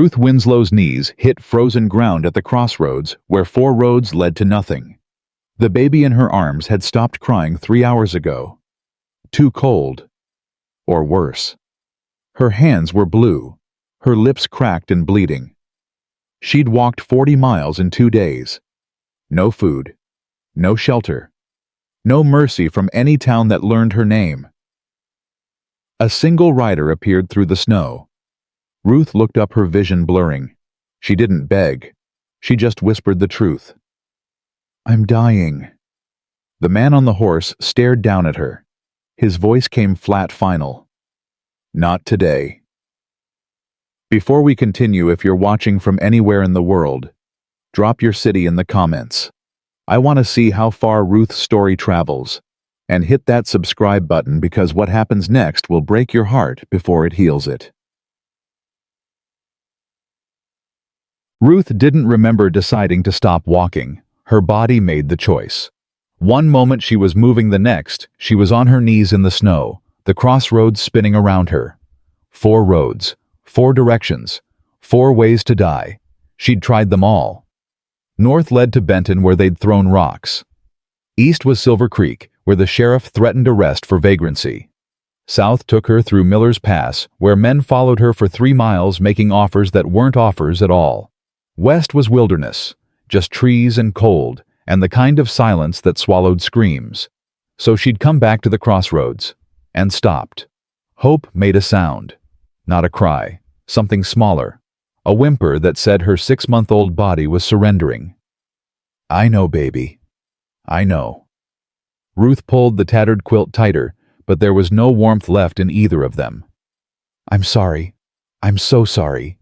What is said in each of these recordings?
Ruth Winslow's knees hit frozen ground at the crossroads where 4 roads led to nothing. The baby in her arms had stopped crying 3 hours ago. Too cold. Or worse. Her hands were blue, her lips cracked and bleeding. She'd walked 40 miles in 2 days. No food. No shelter. No mercy from any town that learned her name. A single rider appeared through the snow. Ruth looked up, her vision blurring. She didn't beg. She just whispered the truth. "I'm dying." The man on the horse stared down at her. His voice came flat, final. "Not today." Before we continue, if you're watching from anywhere in the world, drop your city in the comments. I want to see how far Ruth's story travels. And hit that subscribe button, because what happens next will break your heart before it heals it. Ruth didn't remember deciding to stop walking. Her body made the choice. One moment she was moving, the next she was on her knees in the snow, the crossroads spinning around her. 4 roads, 4 directions, 4 ways to die. She'd tried them all. North led to Benton, where they'd thrown rocks. East was Silver Creek, where the sheriff threatened arrest for vagrancy. South took her through Miller's Pass, where men followed her for 3 miles, making offers that weren't offers at all. West was wilderness, just trees and cold, and the kind of silence that swallowed screams. So she'd come back to the crossroads, and stopped. Hope made a sound. Not a cry, something smaller. A whimper that said her 6-month-old body was surrendering. "I know, baby. I know." Ruth pulled the tattered quilt tighter, but there was no warmth left in either of them. "I'm sorry. I'm so sorry."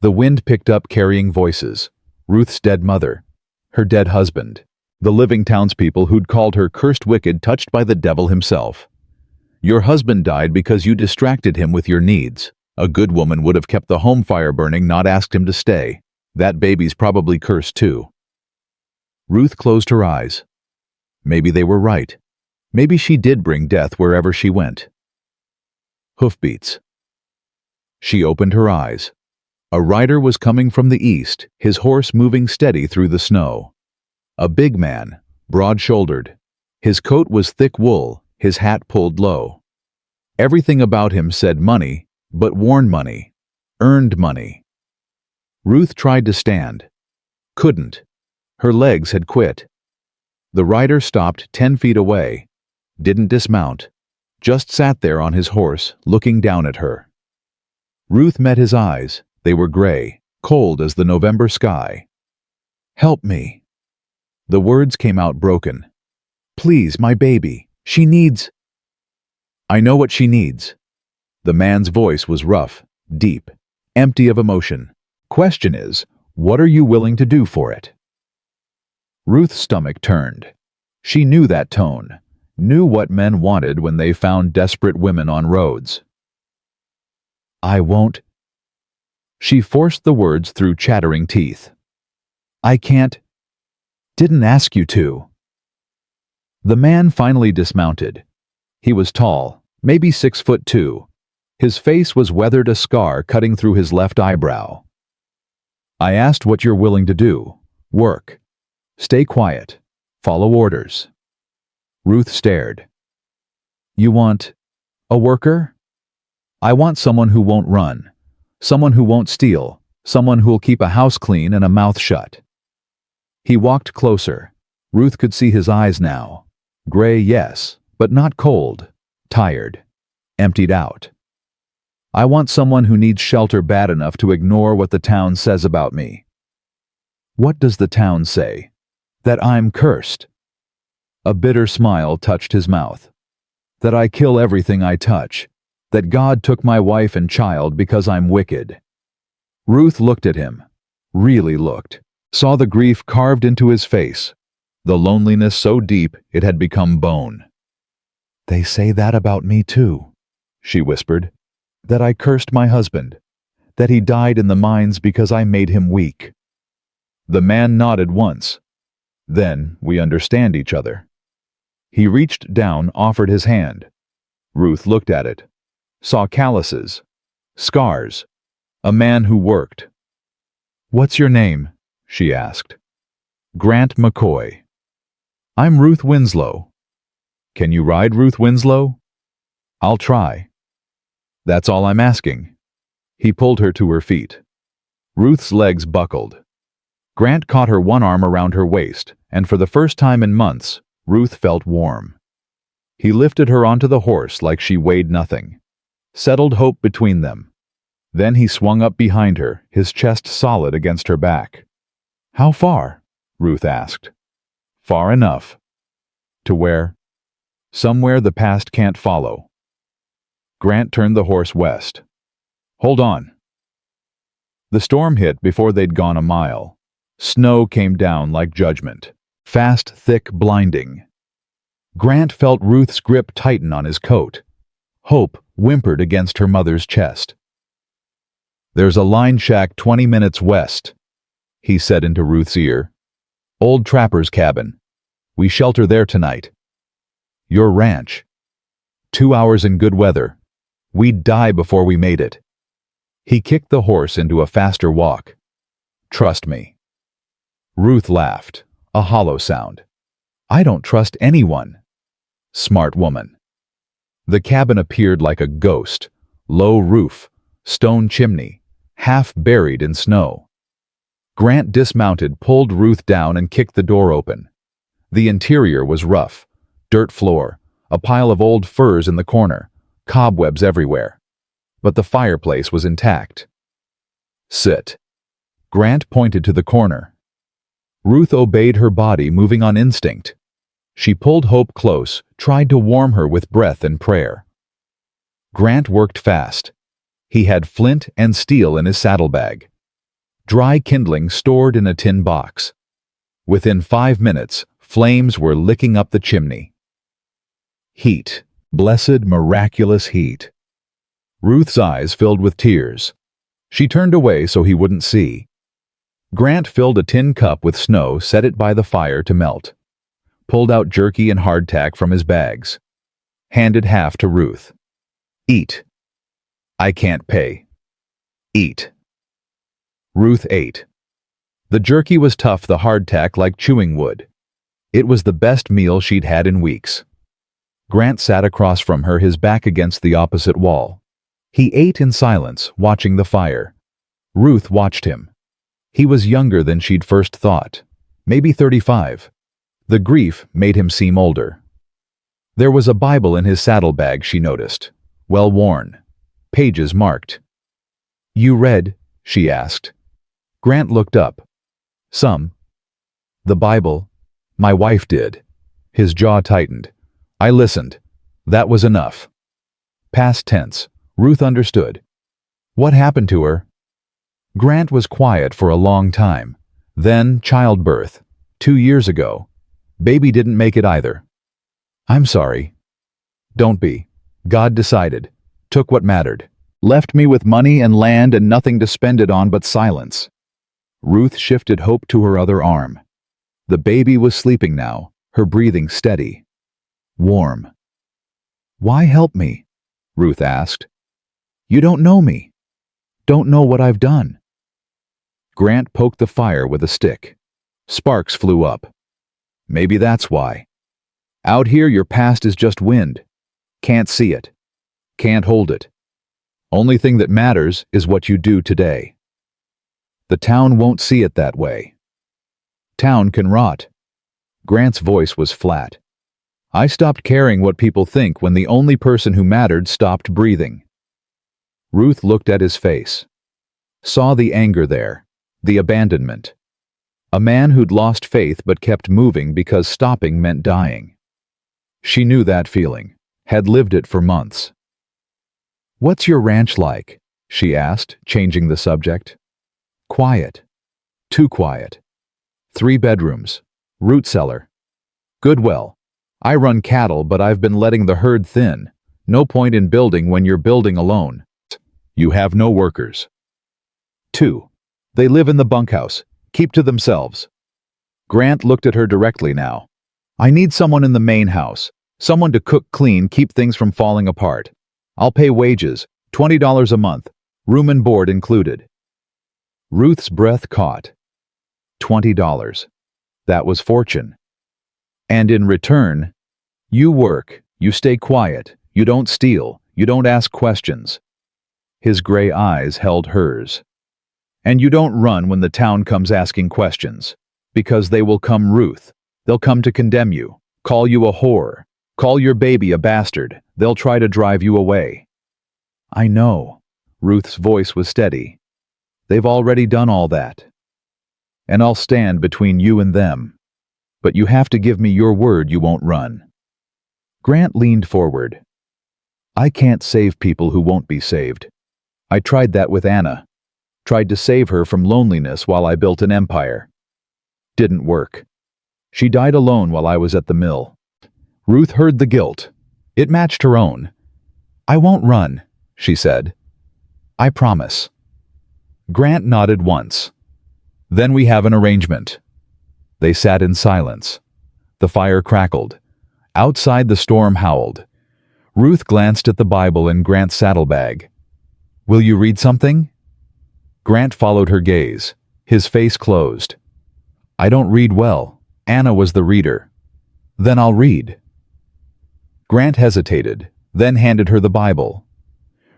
The wind picked up, carrying voices. Ruth's dead mother, her dead husband, the living townspeople who'd called her cursed, wicked, touched by the devil himself. "Your husband died because you distracted him with your needs. A good woman would have kept the home fire burning, not asked him to stay. That baby's probably cursed too." Ruth closed her eyes. Maybe they were right. Maybe she did bring death wherever she went. Hoofbeats. She opened her eyes. A rider was coming from the east, his horse moving steady through the snow. A big man, broad-shouldered. His coat was thick wool, his hat pulled low. Everything about him said money, but worn money, earned money. Ruth tried to stand. Couldn't. Her legs had quit. The rider stopped 10 feet away, didn't dismount, just sat there on his horse, looking down at her. Ruth met his eyes. They were gray, cold as the November sky. "Help me." The words came out broken. "Please, my baby. She needs—" "I know what she needs." The man's voice was rough, deep, empty of emotion. "Question is, what are you willing to do for it?" Ruth's stomach turned. She knew that tone, knew what men wanted when they found desperate women on roads. "I won't." She forced the words through chattering teeth. "I can't. Didn't ask you to." The man finally dismounted. He was tall, maybe 6'2". His face was weathered, a scar cutting through his left eyebrow. "I asked what you're willing to do. Work. Stay quiet. Follow orders." Ruth stared. "You want a worker?" "I want someone who won't run. Someone who won't steal. Someone who'll keep a house clean and a mouth shut." He walked closer. Ruth could see his eyes now. Gray, yes, but not cold. Tired. Emptied out. "I want someone who needs shelter bad enough to ignore what the town says about me." "What does the town say?" "That I'm cursed." A bitter smile touched his mouth. "That I kill everything I touch. That God took my wife and child because I'm wicked." Ruth looked at him. Really looked. Saw the grief carved into his face. The loneliness so deep it had become bone. "They say that about me too," she whispered. "That I cursed my husband. That he died in the mines because I made him weak." The man nodded once. "Then we understand each other." He reached down, offered his hand. Ruth looked at it. Saw calluses. Scars. A man who worked. "What's your name?" she asked. "Grant McCoy." "I'm Ruth Winslow." "Can you ride Ruth Winslow?" "I'll try." "That's all I'm asking." He pulled her to her feet. Ruth's legs buckled. Grant caught her one arm around her waist, and for the first time in months, Ruth felt warm. He lifted her onto the horse like she weighed nothing, settled hope between them. Then he swung up behind her, his chest solid against her back. "How far?" Ruth asked. "Far enough." "To where?" "Somewhere the past can't follow." Grant turned the horse west. "Hold on." The storm hit before they'd gone a mile. Snow came down like judgment. Fast, thick, blinding. Grant felt Ruth's grip tighten on his coat. Hope whimpered against her mother's chest. "There's a line shack 20 minutes west," he said into Ruth's ear. "Old trapper's cabin. We shelter there tonight." "Your ranch." 2 hours in good weather. We'd die before we made it." He kicked the horse into a faster walk. "Trust me." Ruth laughed, a hollow sound. "I don't trust anyone." Smart woman. The cabin appeared like a ghost. Low roof, stone chimney, half buried in snow. Grant dismounted, pulled Ruth down, and kicked the door open. The interior was rough. Dirt floor, a pile of old furs in the corner, cobwebs everywhere. But the fireplace was intact. "Sit." Grant pointed to the corner. Ruth obeyed her body, moving on instinct. She pulled Hope close, tried to warm her with breath and prayer. Grant worked fast. He had flint and steel in his saddlebag. Dry kindling stored in a tin box. Within 5 minutes, flames were licking up the chimney. Heat. Blessed, miraculous heat. Ruth's eyes filled with tears. She turned away so he wouldn't see. Grant filled a tin cup with snow, set it by the fire to melt. Pulled out jerky and hardtack from his bags. Handed half to Ruth. "Eat." "I can't pay." "Eat." Ruth ate. The jerky was tough, the hardtack like chewing wood. It was the best meal she'd had in weeks. Grant sat across from her, his back against the opposite wall. He ate in silence, watching the fire. Ruth watched him. He was younger than she'd first thought, maybe 35. The grief made him seem older. There was a Bible in his saddlebag, she noticed, well worn, pages marked. "You read?" she asked. Grant looked up. "Some." "The Bible? My wife did." His jaw tightened. "I listened. That was enough." Past tense. Ruth understood. "What happened to her?" Grant was quiet for a long time. Then childbirth. 2 years ago. Baby didn't make it either. "I'm sorry." "Don't be. God decided. Took what mattered. Left me with money and land and nothing to spend it on but silence." Ruth shifted Hope to her other arm. The baby was sleeping now, her breathing steady. Warm. "Why help me?" Ruth asked. "You don't know me. Don't know what I've done." Grant poked the fire with a stick. Sparks flew up. "Maybe that's why. Out here your past is just wind. Can't see it. Can't hold it. Only thing that matters is what you do today. The town won't see it that way. Town can rot." Grant's voice was flat. "I stopped caring what people think when the only person who mattered stopped breathing." Ruth looked at his face. Saw the anger there, the abandonment. A man who'd lost faith but kept moving because stopping meant dying. She knew that feeling, had lived it for months. "What's your ranch like?" she asked, changing the subject. "Quiet. Too quiet. 3 bedrooms. Root cellar. Good well. I run cattle, but I've been letting the herd thin. No point in building when you're building alone. You have no workers." 2. They live in the bunkhouse. Keep to themselves. Grant looked at her directly now. "I need someone in the main house. Someone to cook, clean, keep things from falling apart. I'll pay wages, $20 a month. Room and board included. Ruth's breath caught. $20. That was fortune. And in return, you work, you stay quiet, you don't steal, you don't ask questions. His gray eyes held hers. And you don't run when the town comes asking questions, because they will come, Ruth. They'll come to condemn you, call you a whore, call your baby a bastard. They'll try to drive you away. I know. Ruth's voice was steady. They've already done all that. And I'll stand between you and them. But you have to give me your word you won't run. Grant leaned forward. I can't save people who won't be saved. I tried that with Anna. Tried to save her from loneliness while I built an empire. Didn't work. She died alone while I was at the mill. Ruth heard the guilt. It matched her own. I won't run, she said. I promise. Grant nodded once. Then we have an arrangement. They sat in silence. The fire crackled. Outside the storm howled. Ruth glanced at the Bible in Grant's saddlebag. Will you read something? Grant followed her gaze. His face closed. I don't read well. Anna was the reader. Then I'll read. Grant hesitated, then handed her the Bible.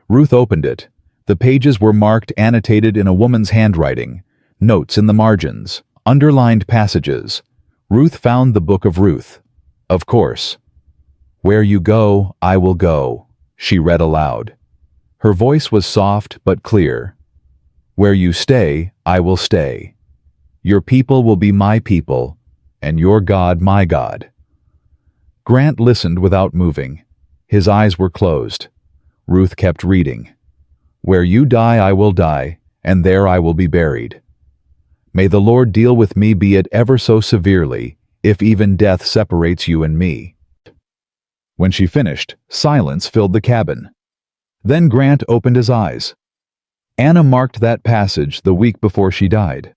Ruth opened it. The pages were marked, annotated in a woman's handwriting, notes in the margins, underlined passages. Ruth found the book of Ruth. Of course. Where you go, I will go, she read aloud. Her voice was soft but clear. Where you stay, I will stay. Your people will be my people, and your God my God. Grant listened without moving. His eyes were closed. Ruth kept reading. Where you die, I will die, and there I will be buried. May the Lord deal with me, be it ever so severely, if even death separates you and me. When she finished, silence filled the cabin. Then Grant opened his eyes. Anna marked that passage the week before she died.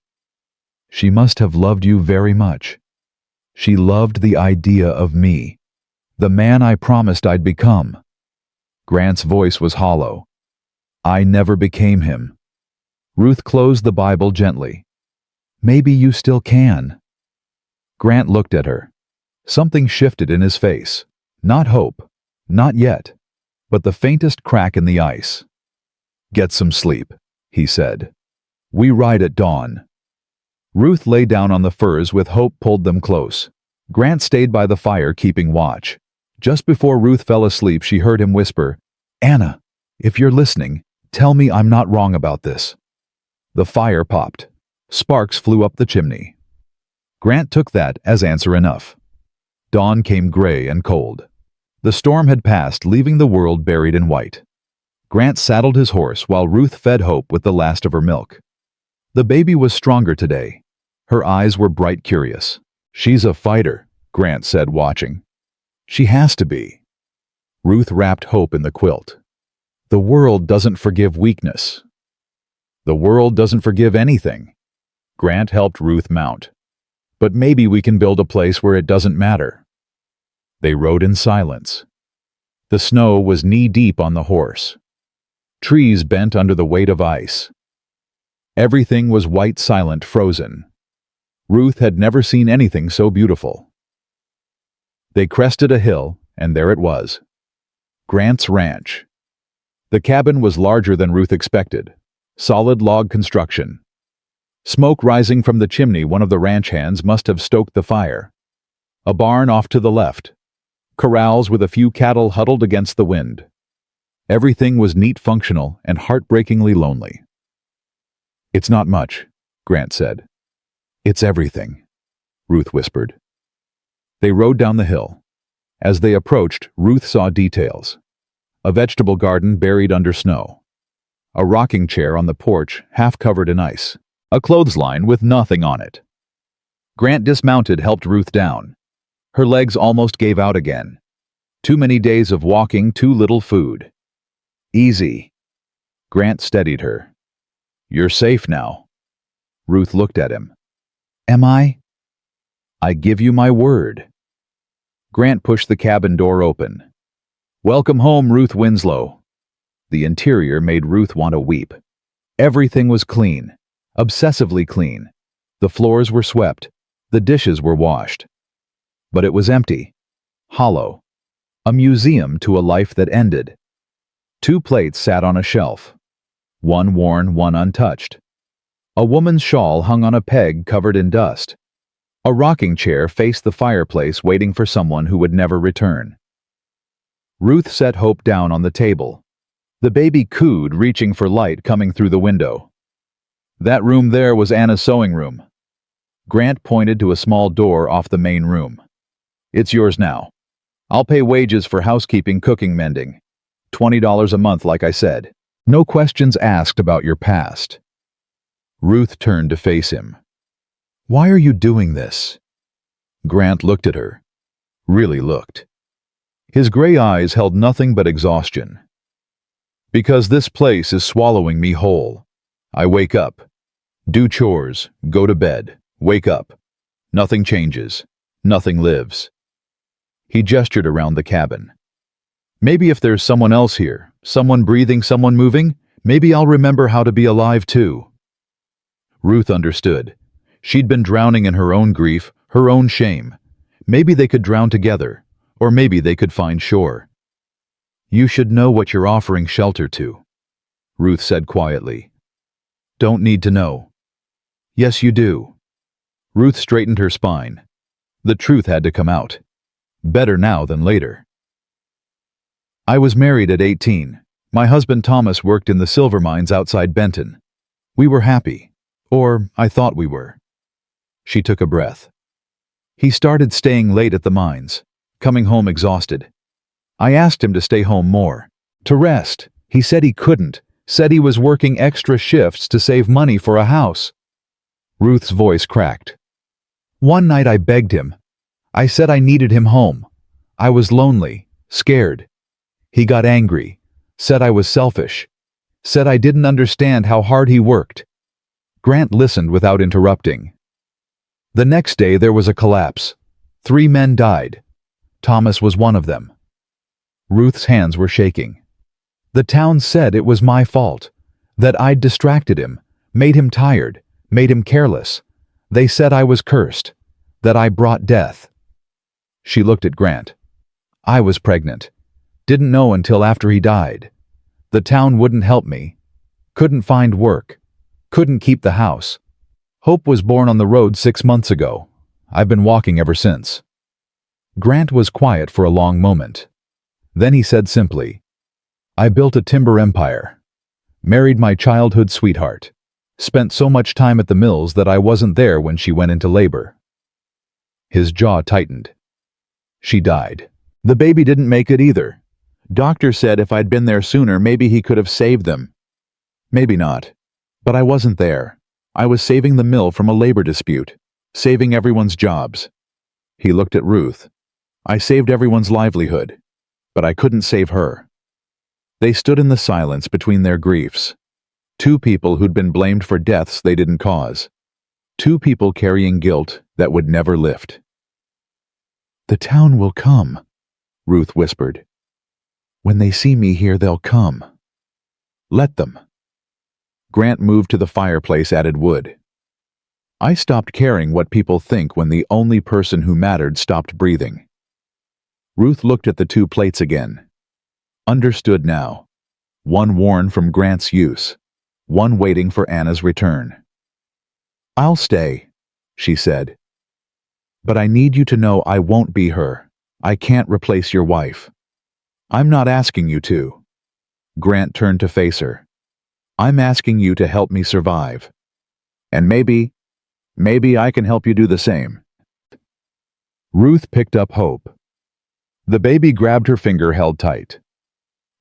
She must have loved you very much. She loved the idea of me, the man I promised I'd become. Grant's voice was hollow. I never became him. Ruth closed the Bible gently. Maybe you still can. Grant looked at her. Something shifted in his face. Not hope. Not yet. But the faintest crack in the ice. Get some sleep, he said. We ride at dawn. Ruth lay down on the furs with Hope pulled them close. Grant stayed by the fire keeping watch. Just before Ruth fell asleep, she heard him whisper, Anna, if you're listening, tell me I'm not wrong about this. The fire popped. Sparks flew up the chimney. Grant took that as answer enough. Dawn came gray and cold. The storm had passed, leaving the world buried in white. Grant saddled his horse while Ruth fed Hope with the last of her milk. The baby was stronger today. Her eyes were bright, curious. She's a fighter, Grant said, watching. She has to be. Ruth wrapped Hope in the quilt. The world doesn't forgive weakness. The world doesn't forgive anything. Grant helped Ruth mount. But maybe we can build a place where it doesn't matter. They rode in silence. The snow was knee-deep on the horse. Trees bent under the weight of ice. Everything was white, silent, frozen. Ruth had never seen anything so beautiful. They crested a hill, and there it was. Grant's ranch. The cabin was larger than Ruth expected. Solid log construction. Smoke rising from the chimney, one of the ranch hands must have stoked the fire. A barn off to the left. Corrals with a few cattle huddled against the wind. Everything was neat, functional, and heartbreakingly lonely. It's not much, Grant said. It's everything, Ruth whispered. They rode down the hill. As they approached, Ruth saw details. A vegetable garden buried under snow. A rocking chair on the porch, half covered in ice. A clothesline with nothing on it. Grant dismounted, helped Ruth down. Her legs almost gave out again. Too many days of walking, too little food. Easy. Grant steadied her. You're safe now. Ruth looked at him. Am I? I give you my word. Grant pushed the cabin door open. Welcome home, Ruth Winslow. The interior made Ruth want to weep. Everything was clean, obsessively clean. The floors were swept, the dishes were washed. But it was empty, hollow, a museum to a life that ended. 2 plates sat on a shelf, one worn, one untouched. A woman's shawl hung on a peg covered in dust. A rocking chair faced the fireplace waiting for someone who would never return. Ruth set Hope down on the table. The baby cooed, reaching for light coming through the window. That room there was Anna's sewing room. Grant pointed to a small door off the main room. It's yours now. I'll pay wages for housekeeping, cooking, mending. $20 a month, like I said. No questions asked about your past. Ruth turned to face him. Why are you doing this? Grant looked at her. Really looked. His gray eyes held nothing but exhaustion. Because this place is swallowing me whole. I wake up, do chores, go to bed, wake up. Nothing changes. Nothing lives. He gestured around the cabin. Maybe if there's someone else here, someone breathing, someone moving, maybe I'll remember how to be alive too. Ruth understood. She'd been drowning in her own grief, her own shame. Maybe they could drown together, or maybe they could find shore. You should know what you're offering shelter to, Ruth said quietly. Don't need to know. Yes, you do. Ruth straightened her spine. The truth had to come out. Better now than later. I was married at 18. My husband Thomas worked in the silver mines outside Benton. We were happy. Or I thought we were. She took a breath. He started staying late at the mines, coming home exhausted. I asked him to stay home more, to rest. He said he couldn't, said he was working extra shifts to save money for a house. Ruth's voice cracked. One night I begged him. I said I needed him home. I was lonely, scared. He got angry, said I was selfish, said I didn't understand how hard he worked. Grant listened without interrupting. The next day there was a collapse. 3 men died. Thomas was one of them. Ruth's hands were shaking. The town said it was my fault, that I'd distracted him, made him tired, made him careless. They said I was cursed, that I brought death. She looked at Grant. I was pregnant. Didn't know until after he died. The town wouldn't help me. Couldn't find work. Couldn't keep the house. Hope was born on the road 6 months ago. I've been walking ever since. Grant was quiet for a long moment. Then he said simply, I built a timber empire. Married my childhood sweetheart. Spent so much time at the mills that I wasn't there when she went into labor. His jaw tightened. She died. The baby didn't make it either. Doctor said if I'd been there sooner, maybe he could have saved them. Maybe not. But I wasn't there. I was saving the mill from a labor dispute, saving everyone's jobs. He looked at Ruth. I saved everyone's livelihood, but I couldn't save her. They stood in the silence between their griefs. 2 people who'd been blamed for deaths they didn't cause. 2 people carrying guilt that would never lift. The town will come, Ruth whispered. When they see me here, they'll come. Let them. Grant moved to the fireplace, added wood. I stopped caring what people think when the only person who mattered stopped breathing. Ruth looked at the 2 plates again. Understood now. One worn from Grant's use. One waiting for Anna's return. I'll stay, she said. But I need you to know I won't be her. I can't replace your wife. I'm not asking you to. Grant turned to face her. I'm asking you to help me survive. And maybe I can help you do the same. Ruth picked up Hope. The baby grabbed her finger held tight.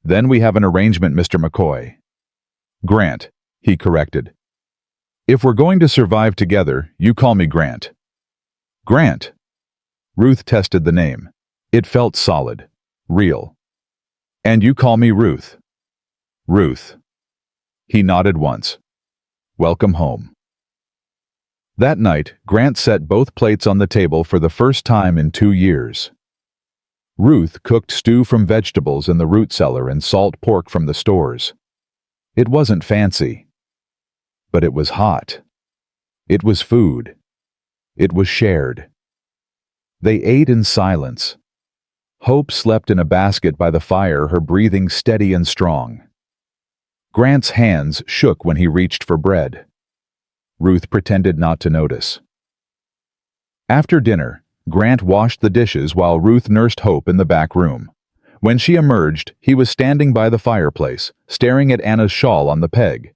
Then we have an arrangement, Mr. McCoy. Grant, he corrected. If we're going to survive together, you call me Grant. Grant. Ruth tested the name. It felt solid, real. And you call me Ruth. Ruth. He nodded once. Welcome home. That night, Grant set both plates on the table for the first time in 2 years. Ruth cooked stew from vegetables in the root cellar and salt pork from the stores. It wasn't fancy. But it was hot. It was food. It was shared. They ate in silence. Hope slept in a basket by the fire, her breathing steady and strong. Grant's hands shook when he reached for bread. Ruth pretended not to notice. After dinner, Grant washed the dishes while Ruth nursed Hope in the back room. When she emerged, he was standing by the fireplace, staring at Anna's shawl on the peg.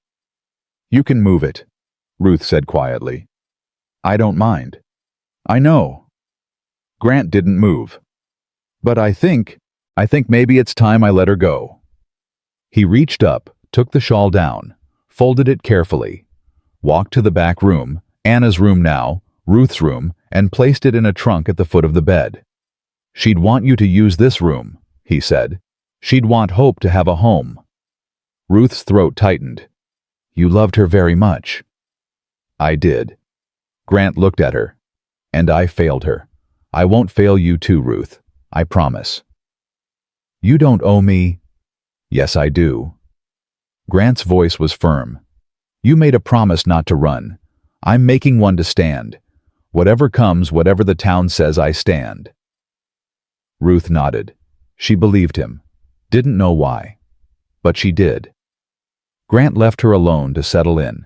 "You can move it," Ruth said quietly. "I don't mind." "I know." Grant didn't move. "But I think maybe it's time I let her go." He reached up, took the shawl down, folded it carefully, walked to the back room, Anna's room now, Ruth's room, and placed it in a trunk at the foot of the bed. "She'd want you to use this room," he said. "She'd want Hope to have a home." Ruth's throat tightened. "You loved her very much." "I did." Grant looked at her. "And I failed her. I won't fail you too, Ruth. I promise." "You don't owe me." "Yes, I do." Grant's voice was firm. "You made a promise not to run. I'm making one to stand. Whatever comes, whatever the town says, I stand." Ruth nodded. She believed him. Didn't know why. But she did. Grant left her alone to settle in.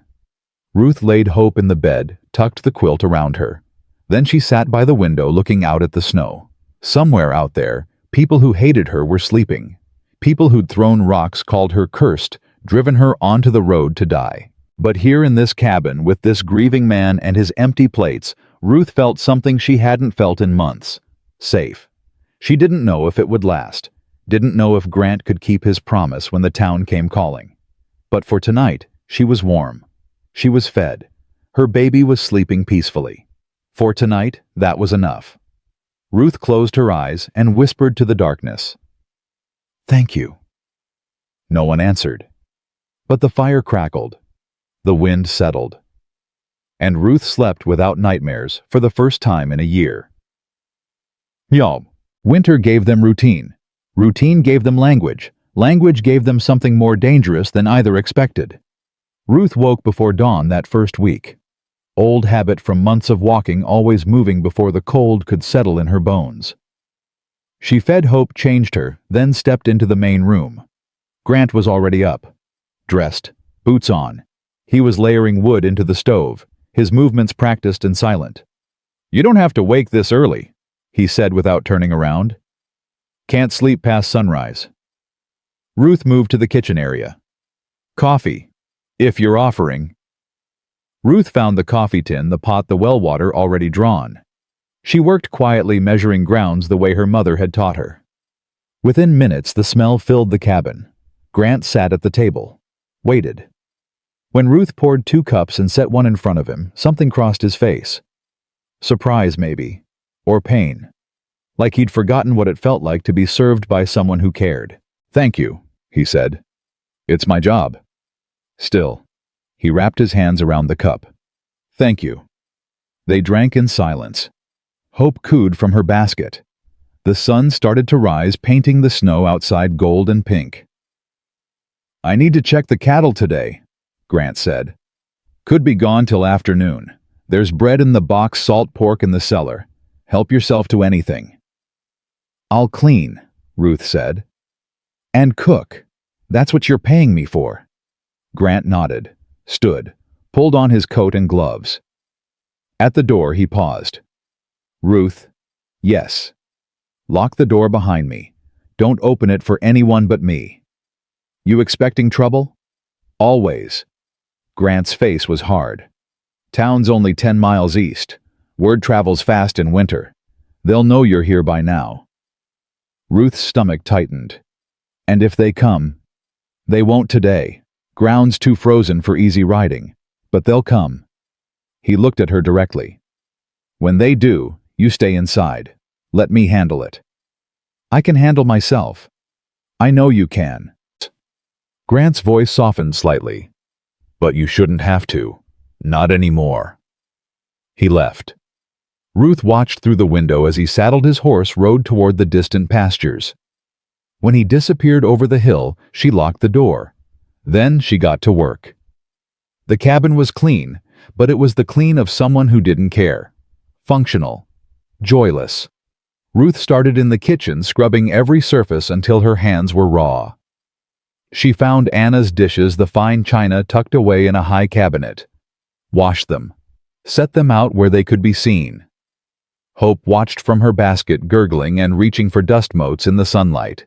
Ruth laid Hope in the bed, tucked the quilt around her. Then she sat by the window looking out at the snow. Somewhere out there, people who hated her were sleeping. People who'd thrown rocks called her cursed, driven her onto the road to die. But here in this cabin, with this grieving man and his empty plates, Ruth felt something she hadn't felt in months. Safe. She didn't know if it would last. Didn't know if Grant could keep his promise when the town came calling. But for tonight, she was warm. She was fed. Her baby was sleeping peacefully. For tonight, that was enough. Ruth closed her eyes and whispered to the darkness, "Thank you." No one answered. But the fire crackled. The wind settled. And Ruth slept without nightmares for the first time in a year. Winter gave them routine. Routine gave them language. Language gave them something more dangerous than either expected. Ruth woke before dawn that first week. Old habit from months of walking, always moving before the cold could settle in her bones. She fed Hope, changed her, then stepped into the main room. Grant was already up. Dressed, boots on. He was layering wood into the stove, his movements practiced and silent. "You don't have to wake this early," he said without turning around. "Can't sleep past sunrise." Ruth moved to the kitchen area. "Coffee, if you're offering." Ruth found the coffee tin, the pot, the well water already drawn. She worked quietly, measuring grounds the way her mother had taught her. Within minutes, the smell filled the cabin. Grant sat at the table. Waited. When Ruth poured 2 cups and set one in front of him, something crossed his face. Surprise, maybe. Or pain. Like he'd forgotten what it felt like to be served by someone who cared. "Thank you," he said. "It's my job." Still. He wrapped his hands around the cup. "Thank you." They drank in silence. Hope cooed from her basket. The sun started to rise, painting the snow outside gold and pink. "I need to check the cattle today," Grant said. "Could be gone till afternoon. There's bread in the box, salt pork in the cellar. Help yourself to anything." "I'll clean," Ruth said. "And cook. That's what you're paying me for." Grant nodded, stood, pulled on his coat and gloves. At the door, he paused. "Ruth, yes. Lock the door behind me. Don't open it for anyone but me." "You expecting trouble?" "Always." Grant's face was hard. "Town's only 10 miles east. Word travels fast in winter. They'll know you're here by now." Ruth's stomach tightened. "And if they come?" "They won't today. Ground's too frozen for easy riding. But they'll come." He looked at her directly. "When they do, you stay inside. Let me handle it." "I can handle myself." "I know you can." Grant's voice softened slightly. "But you shouldn't have to. Not anymore." He left. Ruth watched through the window as he saddled his horse, rode toward the distant pastures. When he disappeared over the hill, she locked the door. Then she got to work. The cabin was clean, but it was the clean of someone who didn't care. Functional. Joyless. Ruth started in the kitchen, scrubbing every surface until her hands were raw. She found Anna's dishes, the fine china tucked away in a high cabinet. Washed them. Set them out where they could be seen. Hope watched from her basket, gurgling and reaching for dust motes in the sunlight.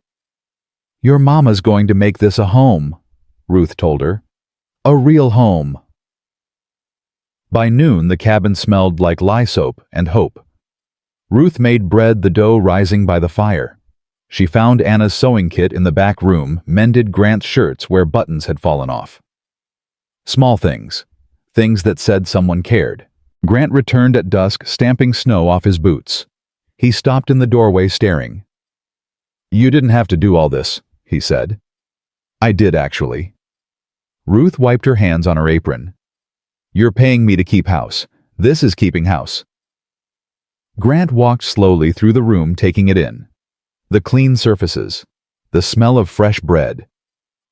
"Your mama's going to make this a home," Ruth told her. "A real home." By noon, the cabin smelled like lye soap and hope. Ruth made bread, the dough rising by the fire. She found Anna's sewing kit in the back room, mended Grant's shirts where buttons had fallen off. Small things. Things that said someone cared. Grant returned at dusk, stamping snow off his boots. He stopped in the doorway, staring. "You didn't have to do all this," he said. "I did, actually." Ruth wiped her hands on her apron. "You're paying me to keep house. This is keeping house." Grant walked slowly through the room, taking it in. The clean surfaces. The smell of fresh bread.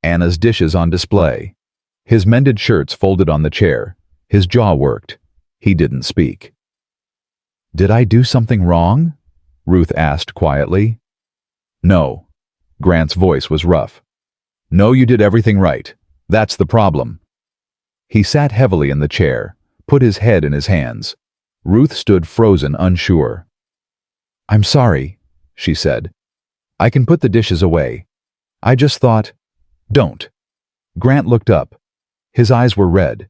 Anna's dishes on display. His mended shirts folded on the chair. His jaw worked. He didn't speak. "Did I do something wrong?" Ruth asked quietly. "No." Grant's voice was rough. "No, you did everything right. That's the problem." He sat heavily in the chair, put his head in his hands. Ruth stood frozen, unsure. "I'm sorry," she said. "I can put the dishes away. I just thought—" "Don't." Grant looked up. His eyes were red.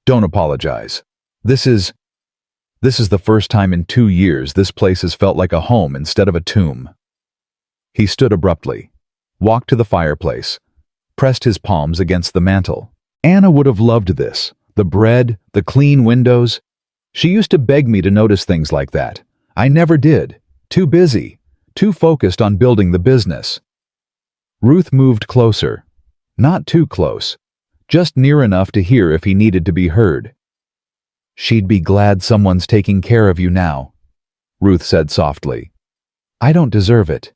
"Don't apologize. This is the first time in 2 years this place has felt like a home instead of a tomb." He stood abruptly, walked to the fireplace, pressed his palms against the mantel. Anna would have loved this. The bread, the clean windows. She used to beg me to notice things like that. I never did. Too busy. Too focused on building the business. Ruth moved closer. Not too close. Just near enough to hear if he needed to be heard. "She'd be glad someone's taking care of you now," Ruth said softly. "I don't deserve it."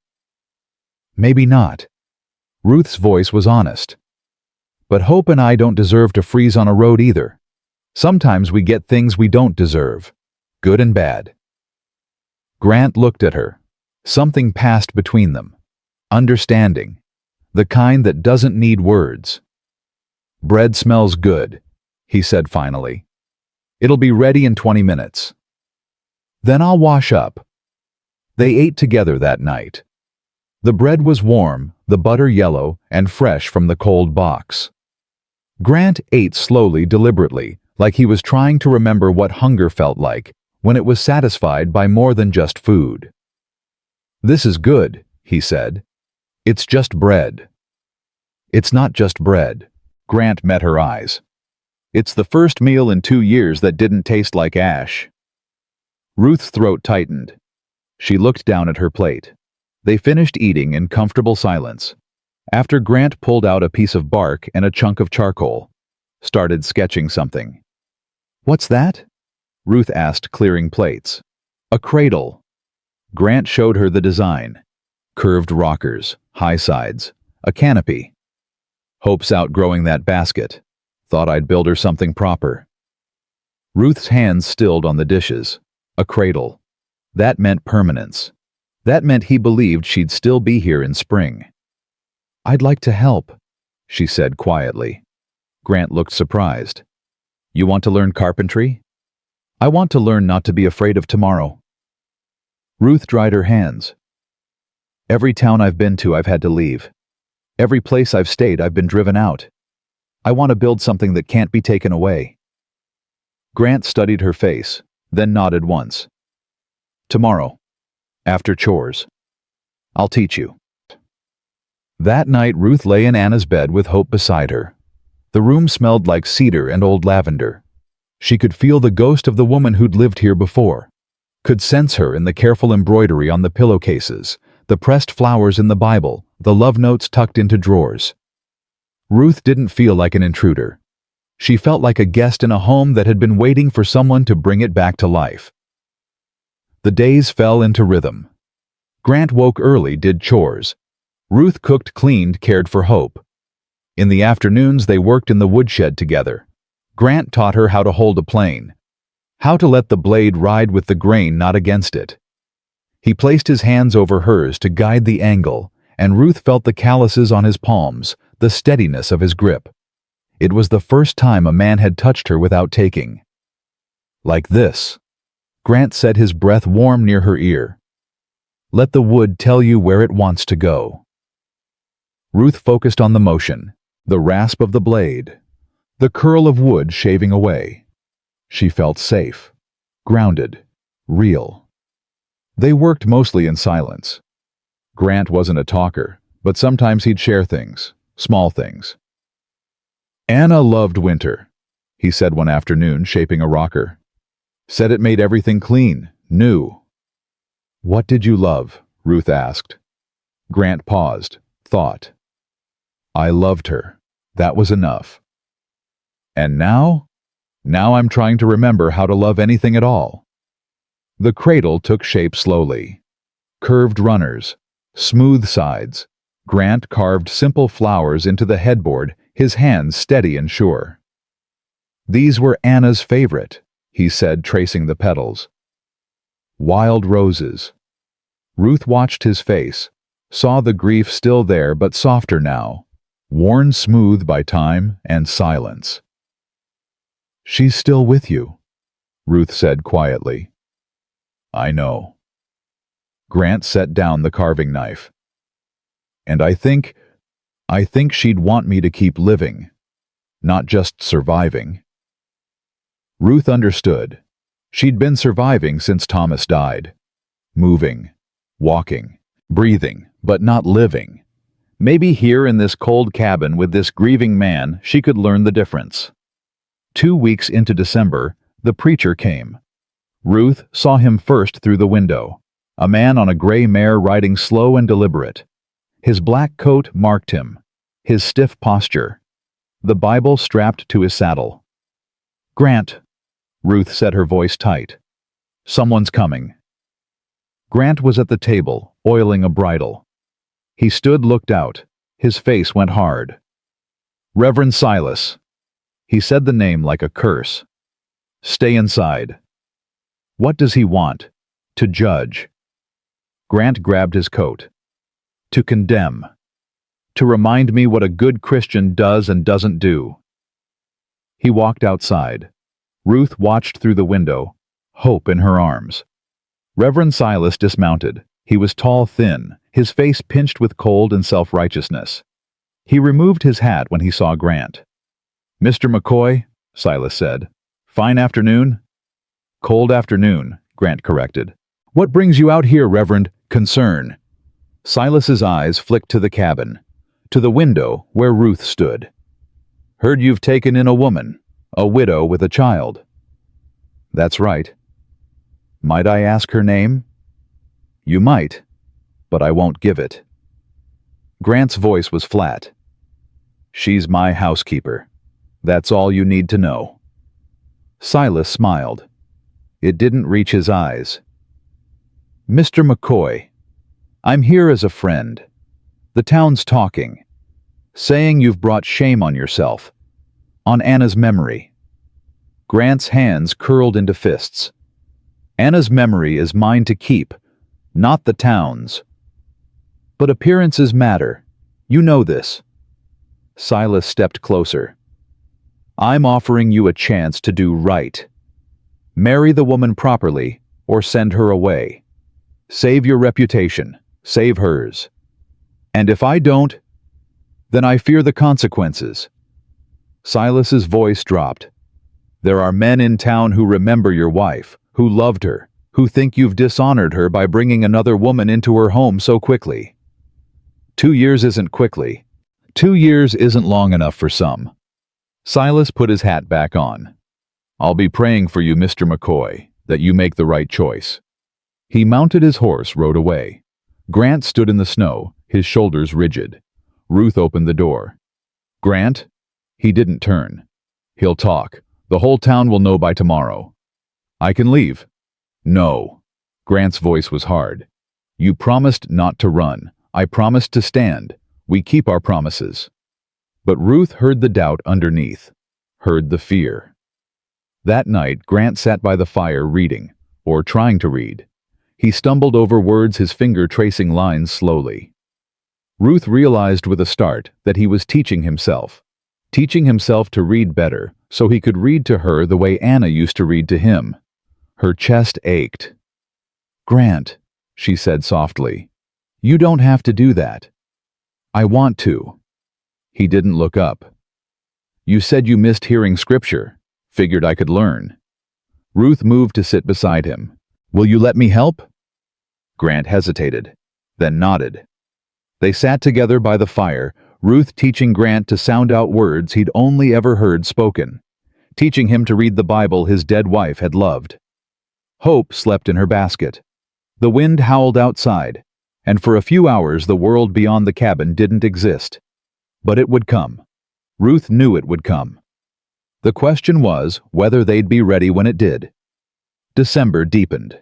"Maybe not." Ruth's voice was honest. "But Hope and I don't deserve to freeze on a road either. Sometimes we get things we don't deserve. Good and bad." Grant looked at her. Something passed between them. Understanding. The kind that doesn't need words. "Bread smells good," he said finally. "It'll be ready in 20 minutes. Then I'll wash up." They ate together that night. The bread was warm, the butter yellow and fresh from the cold box. Grant ate slowly, deliberately, like he was trying to remember what hunger felt like when it was satisfied by more than just food. "This is good," he said. "It's just bread." "It's not just bread." Grant met her eyes. "It's the first meal in 2 years that didn't taste like ash." Ruth's throat tightened. She looked down at her plate. They finished eating in comfortable silence. After Grant pulled out a piece of bark and a chunk of charcoal, started sketching something. "What's that?" Ruth asked, clearing plates. "A cradle." Grant showed her the design. Curved rockers, high sides, a canopy. "Hope's outgrowing that basket. Thought I'd build her something proper." Ruth's hands stilled on the dishes. A cradle. That meant permanence. That meant he believed she'd still be here in spring. "I'd like to help," she said quietly. Grant looked surprised. "You want to learn carpentry?" "I want to learn not to be afraid of tomorrow." Ruth dried her hands. "Every town I've been to, I've had to leave. Every place I've stayed, I've been driven out. I want to build something that can't be taken away." Grant studied her face, then nodded once. "Tomorrow, after chores. I'll teach you." That night, Ruth lay in Anna's bed with Hope beside her. The room smelled like cedar and old lavender. She could feel the ghost of the woman who'd lived here before, could sense her in the careful embroidery on the pillowcases, the pressed flowers in the Bible, the love notes tucked into drawers. Ruth didn't feel like an intruder. She felt like a guest in a home that had been waiting for someone to bring it back to life. The days fell into rhythm. Grant woke early, did chores. Ruth cooked, cleaned, cared for Hope. In the afternoons, they worked in the woodshed together. Grant taught her how to hold a plane, how to let the blade ride with the grain, not against it. He placed his hands over hers to guide the angle, and Ruth felt the calluses on his palms, the steadiness of his grip. It was the first time a man had touched her without taking. Like this. Grant said, his breath warm near her ear. Let the wood tell you where it wants to go. Ruth focused on the motion, the rasp of the blade, the curl of wood shaving away. She felt safe, grounded, real. They worked mostly in silence. Grant wasn't a talker, but sometimes he'd share things, small things. Anna loved winter, he said one afternoon, shaping a rocker. Said it made everything clean, new. What did you love? Ruth asked. Grant paused, thought. I loved her. That was enough. And now? Now I'm trying to remember how to love anything at all. The cradle took shape slowly. Curved runners, smooth sides. Grant carved simple flowers into the headboard, his hands steady and sure. These were Anna's favorite, he said, tracing the petals. Wild roses. Ruth watched his face, saw the grief still there but softer now, worn smooth by time and silence. She's still with you, Ruth said quietly. I know. Grant set down the carving knife. And I think she'd want me to keep living, not just surviving. Ruth understood. She'd been surviving since Thomas died. Moving, walking, breathing, but not living. Maybe here in this cold cabin with this grieving man, she could learn the difference. 2 weeks into December, the preacher came. Ruth saw him first through the window, a man on a gray mare riding slow and deliberate. His black coat marked him, his stiff posture, the Bible strapped to his saddle. Grant, Ruth said, her voice tight. Someone's coming. Grant was at the table, oiling a bridle. He stood, looked out. His face went hard. Reverend Silas. He said the name like a curse. Stay inside. What does he want? To judge. Grant grabbed his coat. To condemn. To remind me what a good Christian does and doesn't do. He walked outside. Ruth watched through the window, hope in her arms. Reverend Silas dismounted. He was tall, thin, his face pinched with cold and self-righteousness. He removed his hat when he saw Grant. Mr. McCoy, Silas said. Fine afternoon? Cold afternoon, Grant corrected. What brings you out here, Reverend? Concern. Silas's eyes flicked to the cabin, to the window where Ruth stood. Heard you've taken in a woman, a widow with a child. That's right. Might I ask her name? You might, but I won't give it. Grant's voice was flat. She's my housekeeper. That's all you need to know. Silas smiled. It didn't reach his eyes. Mr. McCoy, I'm here as a friend. The town's talking, saying you've brought shame on yourself, on Anna's memory. Grant's hands curled into fists. Anna's memory is mine to keep, not the town's. But appearances matter. You know this. Silas stepped closer. I'm offering you a chance to do right. Marry the woman properly, or send her away. Save your reputation. Save hers. And if I don't, then I fear the consequences. Silas's voice dropped. There are men in town who remember your wife, who loved her, who think you've dishonored her by bringing another woman into her home so quickly. 2 years isn't quickly. 2 years isn't long enough for some. Silas put his hat back on. I'll be praying for you, Mr. McCoy, that you make the right choice. He mounted his horse, rode away. Grant stood in the snow, his shoulders rigid. Ruth opened the door. Grant? He didn't turn. He'll talk. The whole town will know by tomorrow. I can leave. No. Grant's voice was hard. You promised not to run. I promised to stand. We keep our promises. But Ruth heard the doubt underneath. heard the fear. That night, Grant sat by the fire reading, or trying to read. He stumbled over words, his finger tracing lines slowly. Ruth realized with a start that he was teaching himself to read better, so he could read to her the way Anna used to read to him. Her chest ached. "Grant," she said softly, "you don't have to do that." "I want to." He didn't look up. "You said you missed hearing scripture. Figured I could learn." Ruth moved to sit beside him. "Will you let me help?" Grant hesitated, then nodded. They sat together by the fire, Ruth teaching Grant to sound out words he'd only ever heard spoken, teaching him to read the Bible his dead wife had loved. Hope slept in her basket. The wind howled outside, and for a few hours the world beyond the cabin didn't exist. But it would come. Ruth knew it would come. The question was whether they'd be ready when it did. December deepened.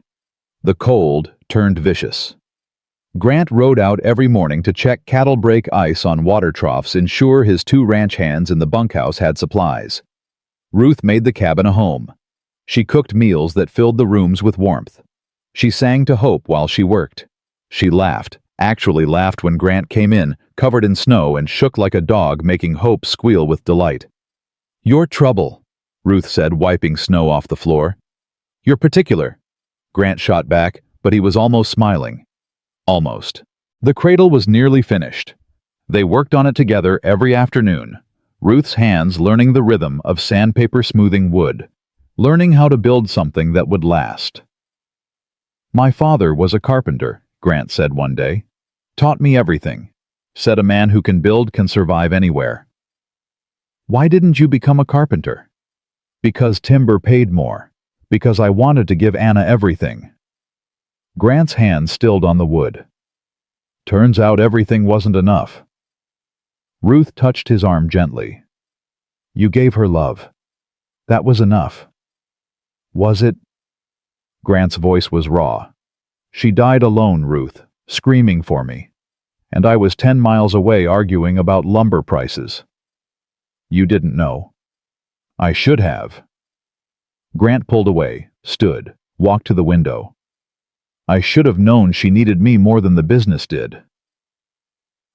The cold turned vicious. Grant rode out every morning to check cattle break ice on water troughs, ensure his 2 ranch hands in the bunkhouse had supplies. Ruth made the cabin a home. She cooked meals that filled the rooms with warmth. She sang to Hope while she worked. She actually laughed when Grant came in, covered in snow, and shook like a dog, making Hope squeal with delight. "You're trouble," Ruth said, wiping snow off the floor. "You're particular," Grant shot back, but he was almost smiling. Almost. The cradle was nearly finished. They worked on it together every afternoon, Ruth's hands learning the rhythm of sandpaper smoothing wood, learning how to build something that would last. "My father was a carpenter," Grant said one day. "Taught me everything. Said a man who can build can survive anywhere." "Why didn't you become a carpenter?" "Because timber paid more. Because I wanted to give Anna everything." Grant's hand stilled on the wood. "Turns out everything wasn't enough." Ruth touched his arm gently. "You gave her love. That was enough." "Was it?" Grant's voice was raw. "She died alone, Ruth, screaming for me. And I was 10 miles away arguing about lumber prices." "You didn't know." "I should have." Grant pulled away, stood, walked to the window. "I should have known she needed me more than the business did."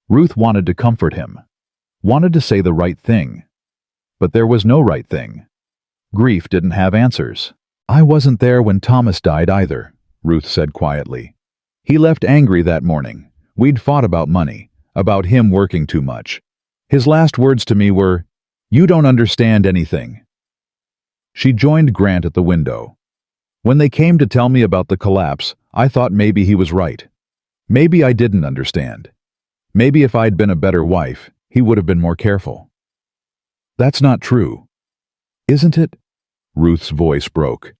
Ruth wanted to comfort him, wanted to say the right thing. But there was no right thing. Grief didn't have answers. "I wasn't there when Thomas died either," Ruth said quietly. "He left angry that morning. We'd fought about money, about him working too much. His last words to me were, 'You don't understand anything.'" She joined Grant at the window. "When they came to tell me about the collapse, I thought maybe he was right. Maybe I didn't understand. Maybe if I'd been a better wife, he would have been more careful." "That's not true." "Isn't it?" Ruth's voice broke.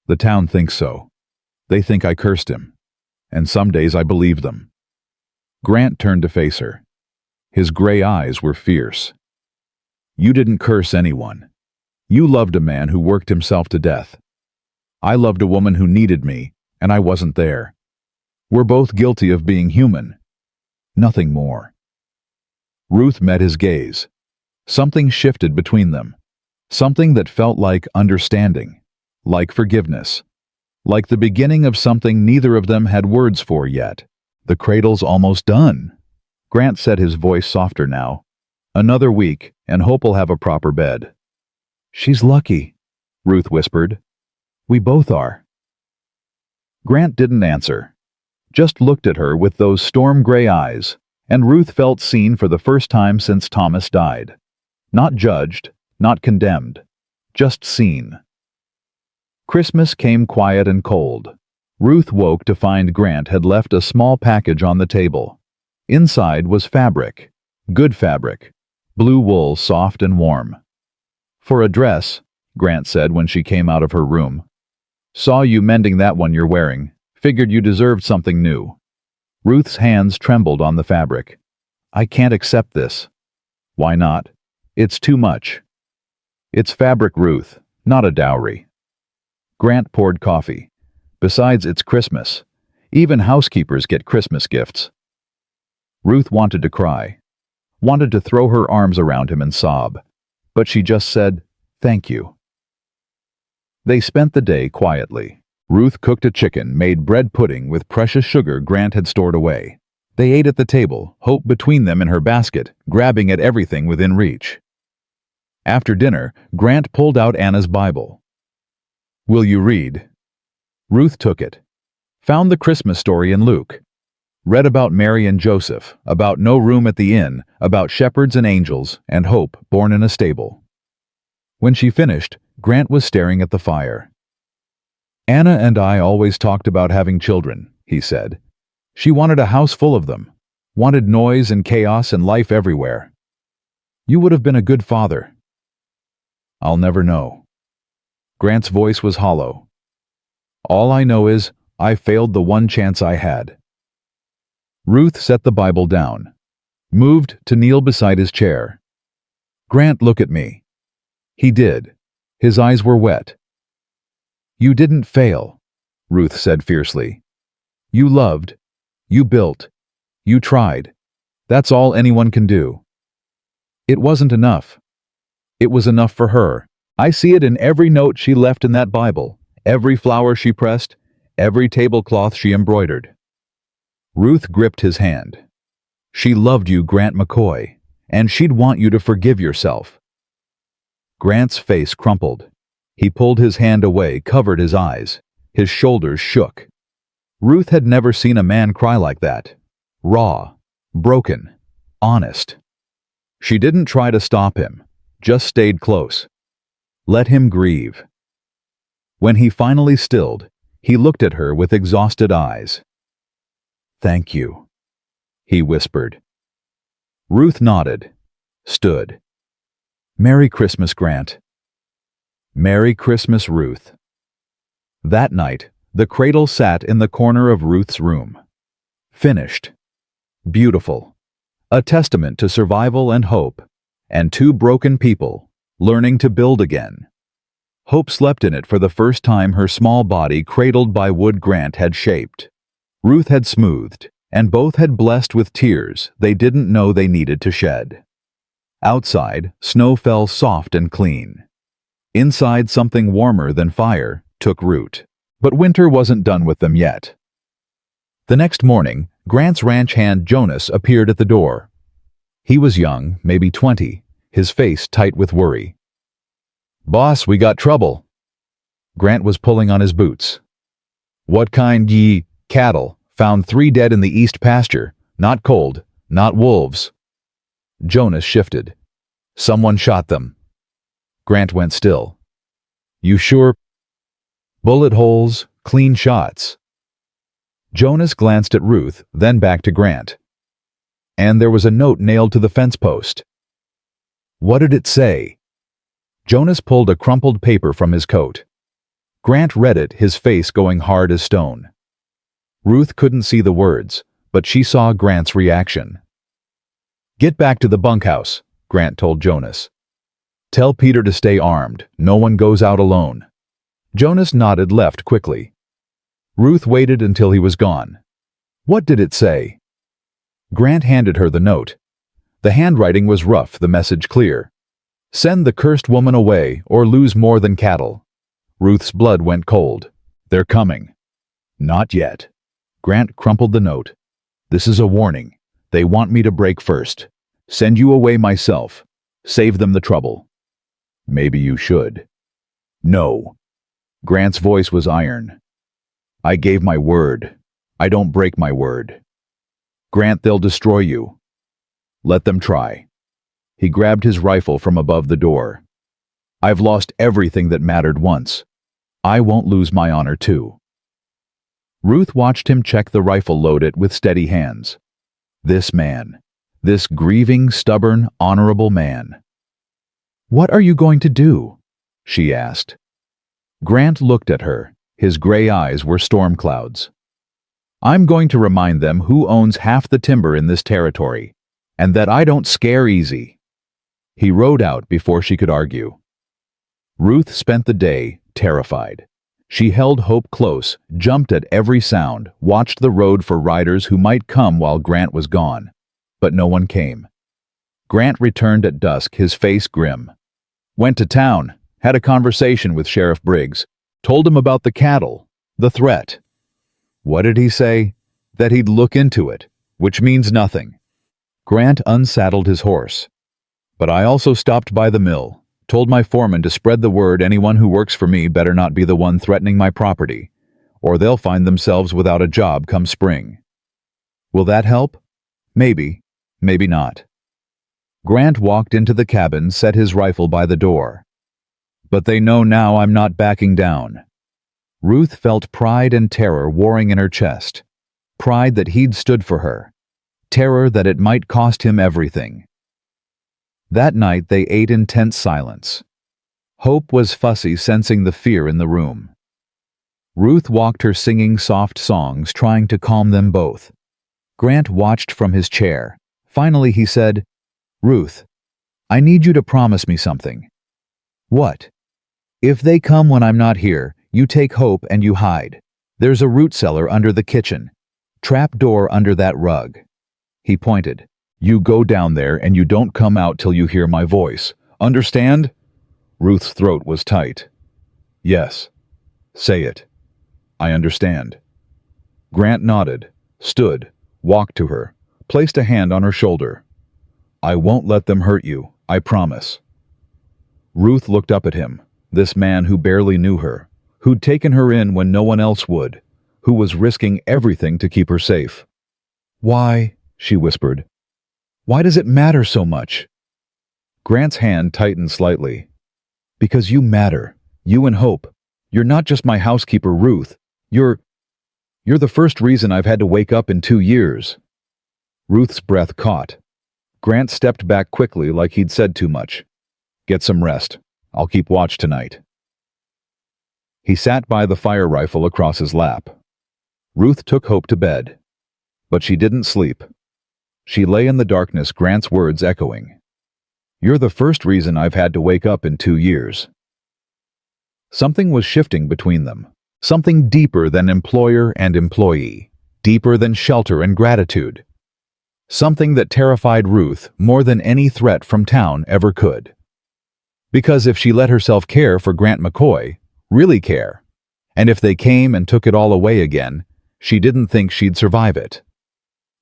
"The town thinks so. They think I cursed him. And some days I believe them." Grant turned to face her. His gray eyes were fierce. "You didn't curse anyone. You loved a man who worked himself to death. I loved a woman who needed me, and I wasn't there. We're both guilty of being human. Nothing more." Ruth met his gaze. Something shifted between them. Something that felt like understanding, like forgiveness, like the beginning of something neither of them had words for yet. "The cradle's almost done," Grant said, his voice softer now. "Another week, and Hope'll have a proper bed." "She's lucky," Ruth whispered. "We both are." Grant didn't answer, just looked at her with those storm-gray eyes, and Ruth felt seen for the first time since Thomas died. Not judged, not condemned, just seen. Christmas came quiet and cold. Ruth woke to find Grant had left a small package on the table. Inside was fabric, good fabric, blue wool, soft and warm. "For a dress," Grant said when she came out of her room. "Saw you mending that one you're wearing. Figured you deserved something new." Ruth's hands trembled on the fabric. "I can't accept this." "Why not?" "It's too much." "It's fabric, Ruth, not a dowry." Grant poured coffee. "Besides, it's Christmas. Even housekeepers get Christmas gifts." Ruth wanted to cry, wanted to throw her arms around him and sob. but she just said, "Thank you." They spent the day quietly. Ruth cooked a chicken, made bread pudding with precious sugar Grant had stored away. They ate at the table, Hope between them in her basket, grabbing at everything within reach. After dinner, Grant pulled out Anna's Bible. "Will you read?" Ruth took it. Found the Christmas story in Luke. Read about Mary and Joseph, about no room at the inn, about shepherds and angels, and hope born in a stable. When she finished, Grant was staring at the fire. "Anna and I always talked about having children," he said. "She wanted a house full of them, wanted noise and chaos and life everywhere. You would have been a good father." "I'll never know." Grant's voice was hollow. "All I know is I failed the one chance I had." Ruth set the Bible down, moved to kneel beside his chair. "Grant, look at me." He did. His eyes were wet. "You didn't fail," Ruth said fiercely. "You loved. You built. You tried. That's all anyone can do." It wasn't enough. It was enough for her. I see it in every note she left in that Bible, every flower she pressed, every tablecloth she embroidered. Ruth gripped his hand. "She loved you, Grant McCoy, and she'd want you to forgive yourself." Grant's face crumpled. He pulled his hand away, covered his eyes. His shoulders shook. Ruth had never seen a man cry like that. Raw, broken, honest. She didn't try to stop him, just stayed close. Let him grieve. When he finally stilled, he looked at her with exhausted eyes. "Thank you," he whispered. Ruth nodded, stood. "Merry Christmas, Grant." "Merry Christmas, Ruth." That night, the cradle sat in the corner of Ruth's room. Finished. Beautiful. A testament to survival and hope, and two broken people learning to build again. Hope slept in it for the first time, her small body cradled by wood Grant had shaped. Ruth had smoothed, and both had blessed with tears they didn't know they needed to shed. Outside, snow fell soft and clean. Inside, something warmer than fire took root. But winter wasn't done with them yet. The next morning, Grant's ranch hand Jonas appeared at the door. He was young, maybe 20, his face tight with worry. "Boss, we got trouble." Grant was pulling on his boots. "What kind, ye?" "Cattle. Found 3 dead in the east pasture. Not cold, not wolves." Jonas shifted. "Someone shot them." Grant went still. "You sure?" "Bullet holes, clean shots." Jonas glanced at Ruth, then back to Grant. "And there was a note nailed to the fence post." "What did it say?" Jonas pulled a crumpled paper from his coat. Grant read it, his face going hard as stone. Ruth couldn't see the words, but she saw Grant's reaction. "Get back to the bunkhouse," Grant told Jonas. "Tell Peter to stay armed. No one goes out alone." Jonas nodded, left quickly. Ruth waited until he was gone. "What did it say?" Grant handed her the note. The handwriting was rough, the message clear. "Send the cursed woman away or lose more than cattle." Ruth's blood went cold. "They're coming." "Not yet." Grant crumpled the note. "This is a warning. They want me to break first. Send you away myself. Save them the trouble." "Maybe you should." "No." Grant's voice was iron. "I gave my word. I don't break my word." "Grant, they'll destroy you." "Let them try." He grabbed his rifle from above the door. "I've lost everything that mattered once. I won't lose my honor too." Ruth watched him check the rifle, load it with steady hands. This man. This grieving, stubborn, honorable man. "What are you going to do?" she asked. Grant looked at her. His gray eyes were storm clouds. "I'm going to remind them who owns half the timber in this territory, and that I don't scare easy." He rode out before she could argue. Ruth spent the day terrified. She held Hope close, jumped at every sound, watched the road for riders who might come while Grant was gone. But no one came. Grant returned at dusk, his face grim. Went to town, had a conversation with Sheriff Briggs, told him about the cattle, the threat. What did he say? That he'd look into it, which means nothing. Grant unsaddled his horse. But I also stopped by the mill, told my foreman to spread the word anyone who works for me better not be the one threatening my property, or they'll find themselves without a job come spring. Will that help? Maybe, maybe not. Grant walked into the cabin, set his rifle by the door. But they know now I'm not backing down. Ruth felt pride and terror warring in her chest. Pride that he'd stood for her. Terror that it might cost him everything. That night they ate in tense silence. Hope was fussy, sensing the fear in the room. Ruth walked her singing soft songs, trying to calm them both. Grant watched from his chair. Finally he said, "Ruth, I need you to promise me something." "What?" "If they come when I'm not here, you take Hope and you hide. There's a root cellar under the kitchen. Trap door under that rug." He pointed. "You go down there and you don't come out till you hear my voice. Understand?" Ruth's throat was tight. "Yes. Say it. I understand." Grant nodded, stood, walked to her, placed a hand on her shoulder. "I won't let them hurt you, I promise." Ruth looked up at him, this man who barely knew her, who'd taken her in when no one else would, who was risking everything to keep her safe. "Why?" she whispered. "Why does it matter so much?" Grant's hand tightened slightly. "Because you matter. You and Hope. You're not just my housekeeper, Ruth. You're the first reason I've had to wake up in 2 years." Ruth's breath caught. Grant stepped back quickly like he'd said too much. "Get some rest. I'll keep watch tonight." He sat by the fire rifle across his lap. Ruth took Hope to bed. But she didn't sleep. She lay in the darkness, Grant's words echoing. "You're the first reason I've had to wake up in 2 years." Something was shifting between them. Something deeper than employer and employee. Deeper than shelter and gratitude. Something that terrified Ruth more than any threat from town ever could. Because if she let herself care for Grant McCoy, really care, and if they came and took it all away again, she didn't think she'd survive it.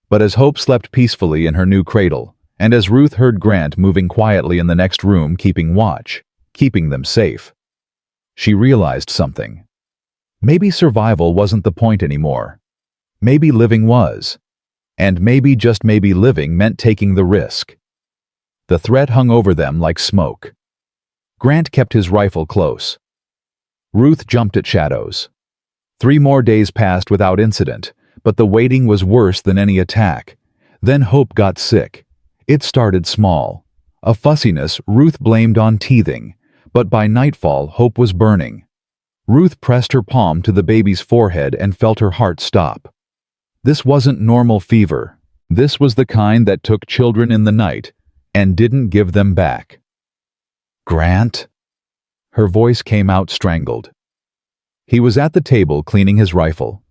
But as Hope slept peacefully in her new cradle, and as Ruth heard Grant moving quietly in the next room keeping watch, keeping them safe, she realized something. Maybe survival wasn't the point anymore. Maybe living was. And maybe, just maybe, living meant taking the risk. The threat hung over them like smoke. Grant kept his rifle close. Ruth jumped at shadows. 3 more days passed without incident, but the waiting was worse than any attack. Then Hope got sick. It started small. A fussiness Ruth blamed on teething, but by nightfall Hope was burning. Ruth pressed her palm to the baby's forehead and felt her heart stop. This wasn't normal fever. This was the kind that took children in the night and didn't give them back. "Grant?" Her voice came out strangled. He was at the table cleaning his rifle.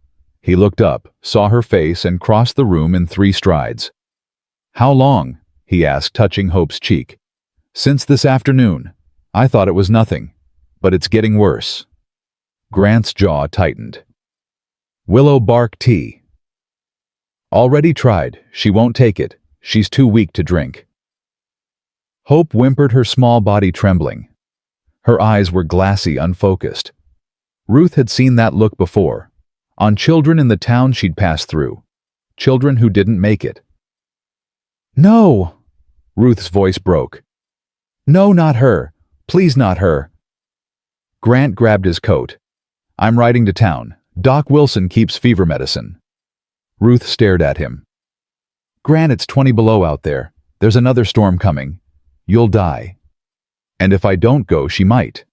He looked up, saw her face, and crossed the room in 3 strides. "How long?" he asked, touching Hope's cheek. "Since this afternoon. I thought it was nothing, but it's getting worse." Grant's jaw tightened. "Willow bark tea." "Already tried. She won't take it. She's too weak to drink." Hope whimpered, her small body trembling. Her eyes were glassy, unfocused. Ruth had seen that look before, on children in the town she'd passed through, children who didn't make it. "No!" Ruth's voice broke. "No, not her. Please, not her." Grant grabbed his coat. "I'm riding to town. Doc Wilson keeps fever medicine." Ruth stared at him. "Grant, it's 20 below out there. There's another storm coming. You'll die. And if I don't go, she might."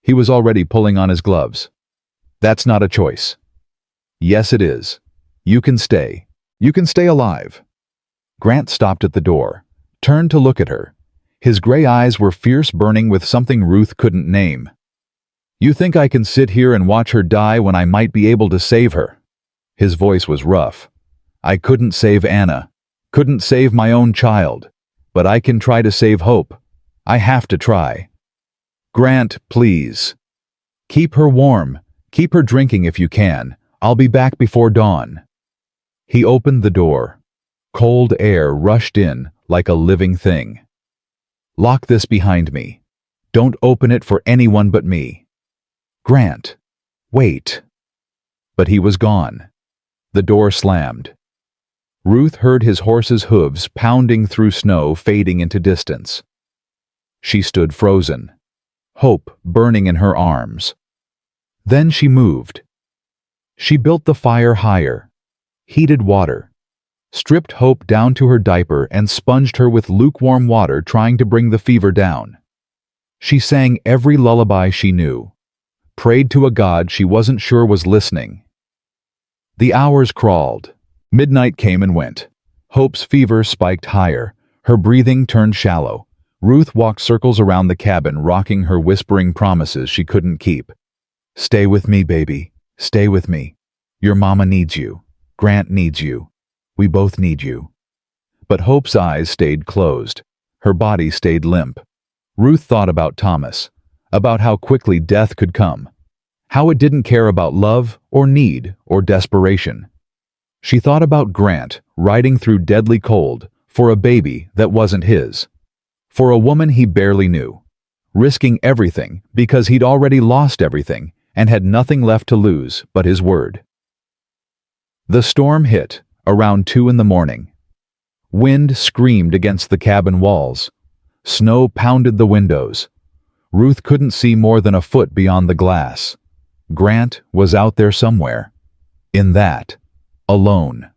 He was already pulling on his gloves. "That's not a choice." "Yes, it is. You can stay. You can stay alive." Grant stopped at the door, turned to look at her. His gray eyes were fierce, burning with something Ruth couldn't name. "You think I can sit here and watch her die when I might be able to save her?" His voice was rough. "I couldn't save Anna. Couldn't save my own child. But I can try to save Hope. I have to try." Grant, please. Keep her warm. Keep her drinking if you can. I'll be back before dawn. He opened the door. Cold air rushed in like a living thing. Lock this behind me. Don't open it for anyone but me. Grant, wait. But he was gone. The door slammed. Ruth heard his horse's hooves pounding through snow, fading into distance. She stood frozen, hope burning in her arms. Then she moved. She built the fire higher, heated water, stripped Hope down to her diaper and sponged her with lukewarm water, trying to bring the fever down. She sang every lullaby she knew, prayed to a God she wasn't sure was listening. The hours crawled. Midnight came and went. Hope's fever spiked higher. Her breathing turned shallow. Ruth walked circles around the cabin, rocking her, whispering promises she couldn't keep. Stay with me, baby. Stay with me. Your mama needs you. Grant needs you. We both need you. But Hope's eyes stayed closed. Her body stayed limp. Ruth thought about Thomas, about how quickly death could come, how it didn't care about love or need or desperation. She thought about Grant riding through deadly cold for a baby that wasn't his, for a woman he barely knew, risking everything because he'd already lost everything and had nothing left to lose but his word. The storm hit around 2 a.m. Wind screamed against the cabin walls. Snow pounded the windows. Ruth couldn't see more than a foot beyond the glass. Grant was out there somewhere. In that, alone.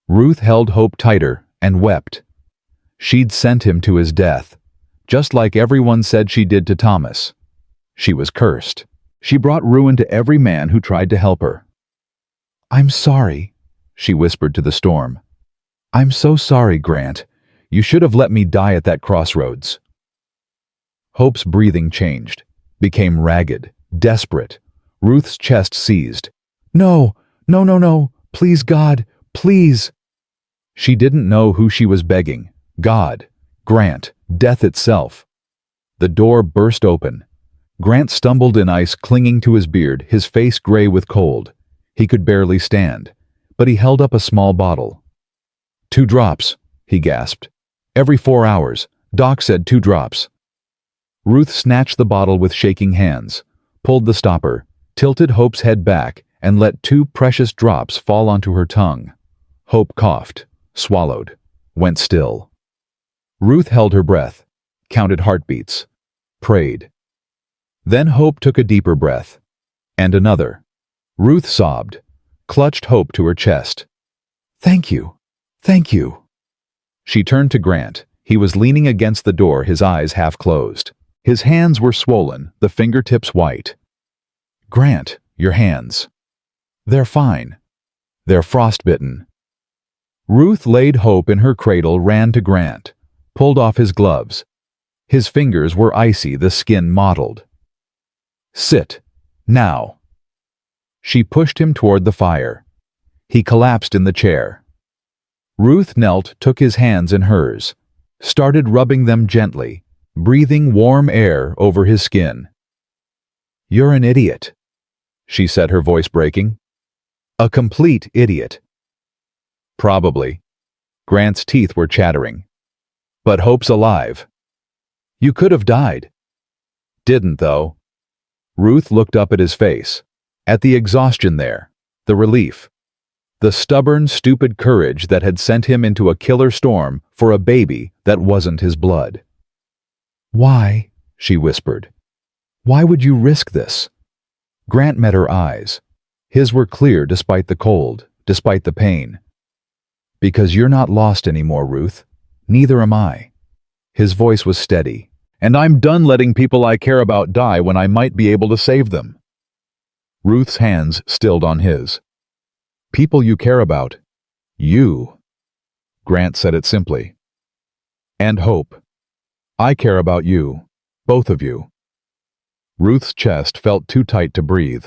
Ruth held Hope tighter and wept. She'd sent him to his death, just like everyone said she did to Thomas. She was cursed. She brought ruin to every man who tried to help her. I'm sorry, she whispered to the storm. I'm so sorry, Grant. You should have let me die at that crossroads. Hope's breathing changed, became ragged, desperate. Ruth's chest seized. No, no, no, no, please, God, please. She didn't know who she was begging. God, Grant, death itself. The door burst open. Grant stumbled in ice, clinging to his beard, his face gray with cold. He could barely stand, but he held up a small bottle. 2 drops, he gasped. Every 4 hours, Doc said 2 drops. Ruth snatched the bottle with shaking hands, pulled the stopper, tilted Hope's head back, and let 2 precious drops fall onto her tongue. Hope coughed, swallowed, went still. Ruth held her breath, counted heartbeats, prayed. Then Hope took a deeper breath, and another. Ruth sobbed, clutched Hope to her chest. Thank you, thank you. She turned to Grant. He was leaning against the door, his eyes half closed. His hands were swollen, the fingertips white. Grant, your hands. They're fine. They're frostbitten. Ruth laid Hope in her cradle, ran to Grant, pulled off his gloves. His fingers were icy, the skin mottled. Sit. Now. She pushed him toward the fire. He collapsed in the chair. Ruth knelt, took his hands in hers, started rubbing them gently, breathing warm air over his skin. You're an idiot, she said, her voice breaking. A complete idiot. Probably. Grant's teeth were chattering. But Hope's alive. You could have died. Didn't, though. Ruth looked up at his face, at the exhaustion there, the relief, the stubborn, stupid courage that had sent him into a killer storm for a baby that wasn't his blood. Why? She whispered. Why would you risk this? Grant met her eyes. His were clear despite the cold, despite the pain. Because you're not lost anymore, Ruth. Neither am I. His voice was steady. And I'm done letting people I care about die when I might be able to save them. Ruth's hands stilled on his. People you care about. You. Grant said it simply. And Hope. I care about you. Both of you. Ruth's chest felt too tight to breathe.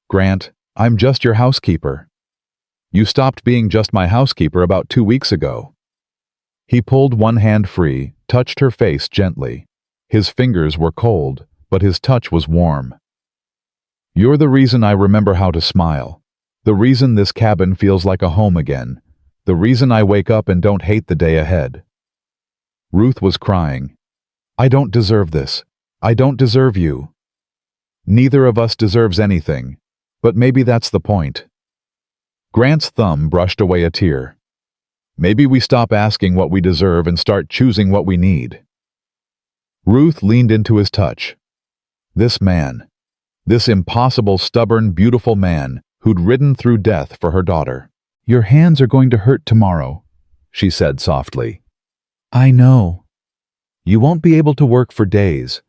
Grant, I'm just your housekeeper. You stopped being just my housekeeper about 2 weeks ago. He pulled one hand free, touched her face gently. His fingers were cold, but his touch was warm. "You're the reason I remember how to smile. The reason this cabin feels like a home again. The reason I wake up and don't hate the day ahead." Ruth was crying. "I don't deserve this. I don't deserve you. Neither of us deserves anything, but maybe that's the point." Grant's thumb brushed away a tear. "Maybe we stop asking what we deserve and start choosing what we need." Ruth leaned into his touch. This man, this impossible, stubborn, beautiful man who'd ridden through death for her daughter. "Your hands are going to hurt tomorrow," she said softly. "I know. You won't be able to work for days."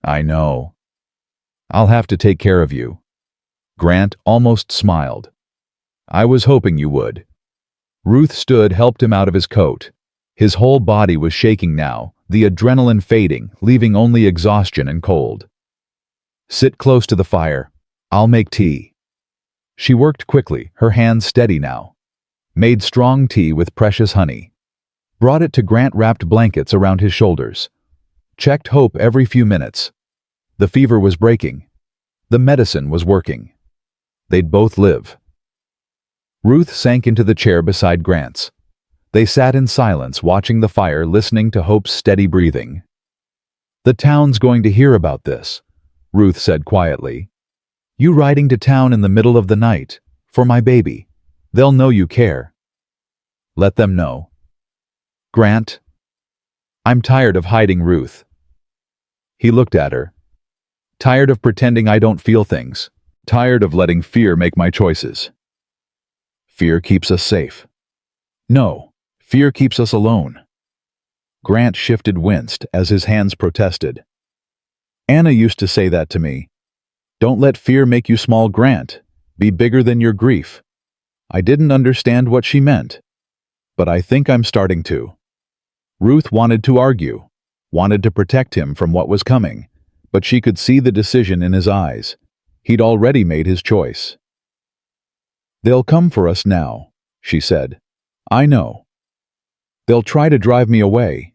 "I know. I'll have to take care of you." Grant almost smiled. "I was hoping you would." Ruth stood, helped him out of his coat. His whole body was shaking now, the adrenaline fading, leaving only exhaustion and cold. "Sit close to the fire. I'll make tea." She worked quickly, her hands steady now. Made strong tea with precious honey. Brought it to Grant-wrapped blankets around his shoulders. Checked Hope every few minutes. The fever was breaking. The medicine was working. They'd both live. Ruth sank into the chair beside Grant's. They sat in silence, watching the fire, listening to Hope's steady breathing. "The town's going to hear about this," Ruth said quietly. "You riding to town in the middle of the night, for my baby. They'll know you care." "Let them know." "Grant, I'm tired of hiding, Ruth." He looked at her. "Tired of pretending I don't feel things. Tired of letting fear make my choices." "Fear keeps us safe." "No, fear keeps us alone." Grant winced as his hands protested. "Anna used to say that to me. Don't let fear make you small, Grant. Be bigger than your grief." I didn't understand what she meant, but I think I'm starting to. Ruth wanted to argue, wanted to protect him from what was coming, but she could see the decision in his eyes. He'd already made his choice. "They'll come for us now," she said. "I know. They'll try to drive me away.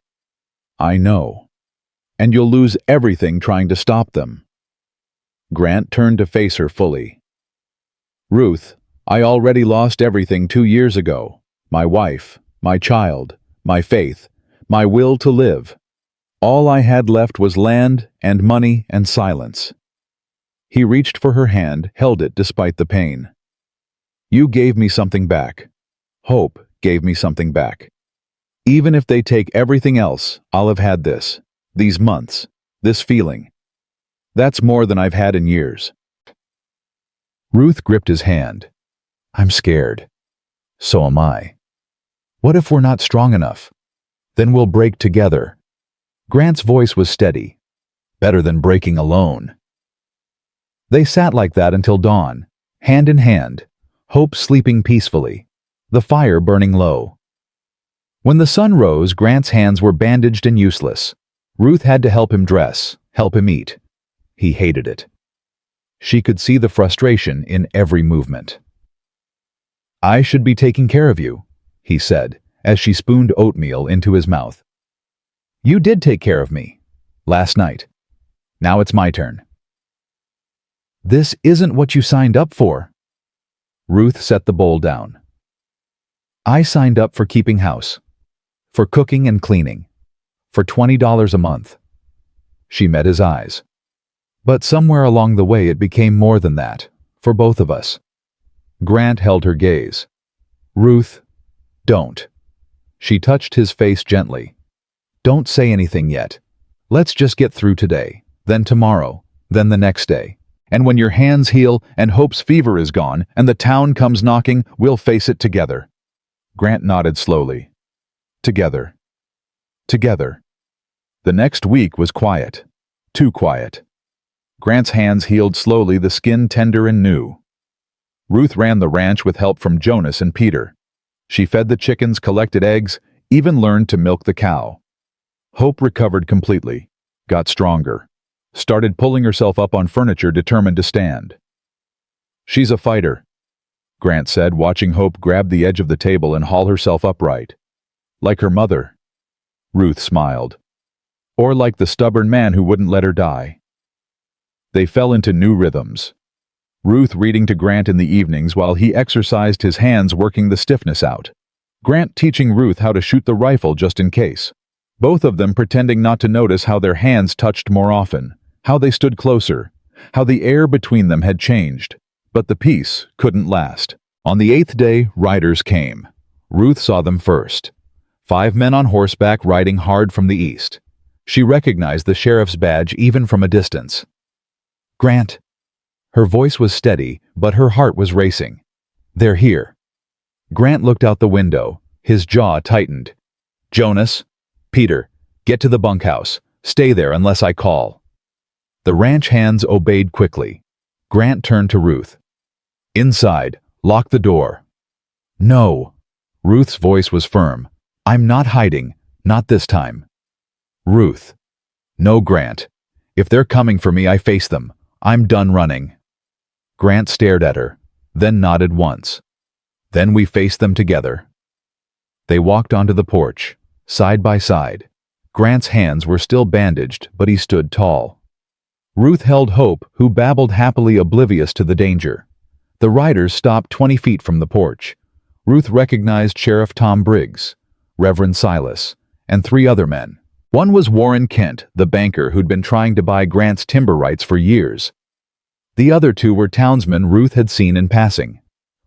I know. And you'll lose everything trying to stop them." Grant turned to face her fully. "Ruth, I already lost everything 2 years ago. My wife, my child, my faith, my will to live. All I had left was land and money and silence." He reached for her hand, held it despite the pain. "You gave me something back. Hope gave me something back. Even if they take everything else, I'll have had this, these months, this feeling. That's more than I've had in years." Ruth gripped his hand. "I'm scared. So am I. What if we're not strong enough? Then we'll break together." Grant's voice was steady. "Better than breaking alone." They sat like that until dawn, hand in hand, Hope sleeping peacefully, the fire burning low. When the sun rose, Grant's hands were bandaged and useless. Ruth had to help him dress, help him eat. He hated it. She could see the frustration in every movement. "I should be taking care of you," he said, as she spooned oatmeal into his mouth. "You did take care of me. Last night. Now it's my turn." "This isn't what you signed up for." Ruth set the bowl down. "I signed up for keeping house. For cooking and cleaning. For $20 a month." She met his eyes. But somewhere along the way it became more than that, for both of us. Grant held her gaze. "Ruth, don't." She touched his face gently. "Don't say anything yet. Let's just get through today, then tomorrow, then the next day. And when your hands heal and Hope's fever is gone and the town comes knocking, we'll face it together." Grant nodded slowly. Together. Together. The next week was quiet. Too quiet. Grant's hands healed slowly, the skin tender and new. Ruth ran the ranch with help from Jonas and Peter. She fed the chickens, collected eggs, even learned to milk the cow. Hope recovered completely, got stronger, started pulling herself up on furniture, determined to stand. "She's a fighter," Grant said, watching Hope grab the edge of the table and haul herself upright. "Like her mother." Ruth smiled. or like the stubborn man who wouldn't let her die. They fell into new rhythms. Ruth reading to Grant in the evenings while he exercised his hands working the stiffness out. Grant teaching Ruth how to shoot the rifle just in case. Both of them pretending not to notice how their hands touched more often, how they stood closer, how the air between them had changed. But the peace couldn't last. On the 8th day, riders came. Ruth saw them first. 5 men on horseback riding hard from the east. She recognized the sheriff's badge even from a distance. "Grant." Her voice was steady, but her heart was racing. "They're here." Grant looked out the window. His jaw tightened. "Jonas, Peter, get to the bunkhouse. Stay there unless I call." The ranch hands obeyed quickly. Grant turned to Ruth. "Inside. Lock the door." "No." Ruth's voice was firm. "I'm not hiding. Not this time." "Ruth." "No, Grant. If they're coming for me, I face them. I'm done running." Grant stared at her, then nodded once. "Then we faced them together." They walked onto the porch, side by side. Grant's hands were still bandaged, but he stood tall. Ruth held Hope, who babbled happily, oblivious to the danger. The riders stopped 20 feet from the porch. Ruth recognized Sheriff Tom Briggs, Reverend Silas, and 3 other men. One was Warren Kent, the banker who'd been trying to buy Grant's timber rights for years. The other 2 were townsmen Ruth had seen in passing.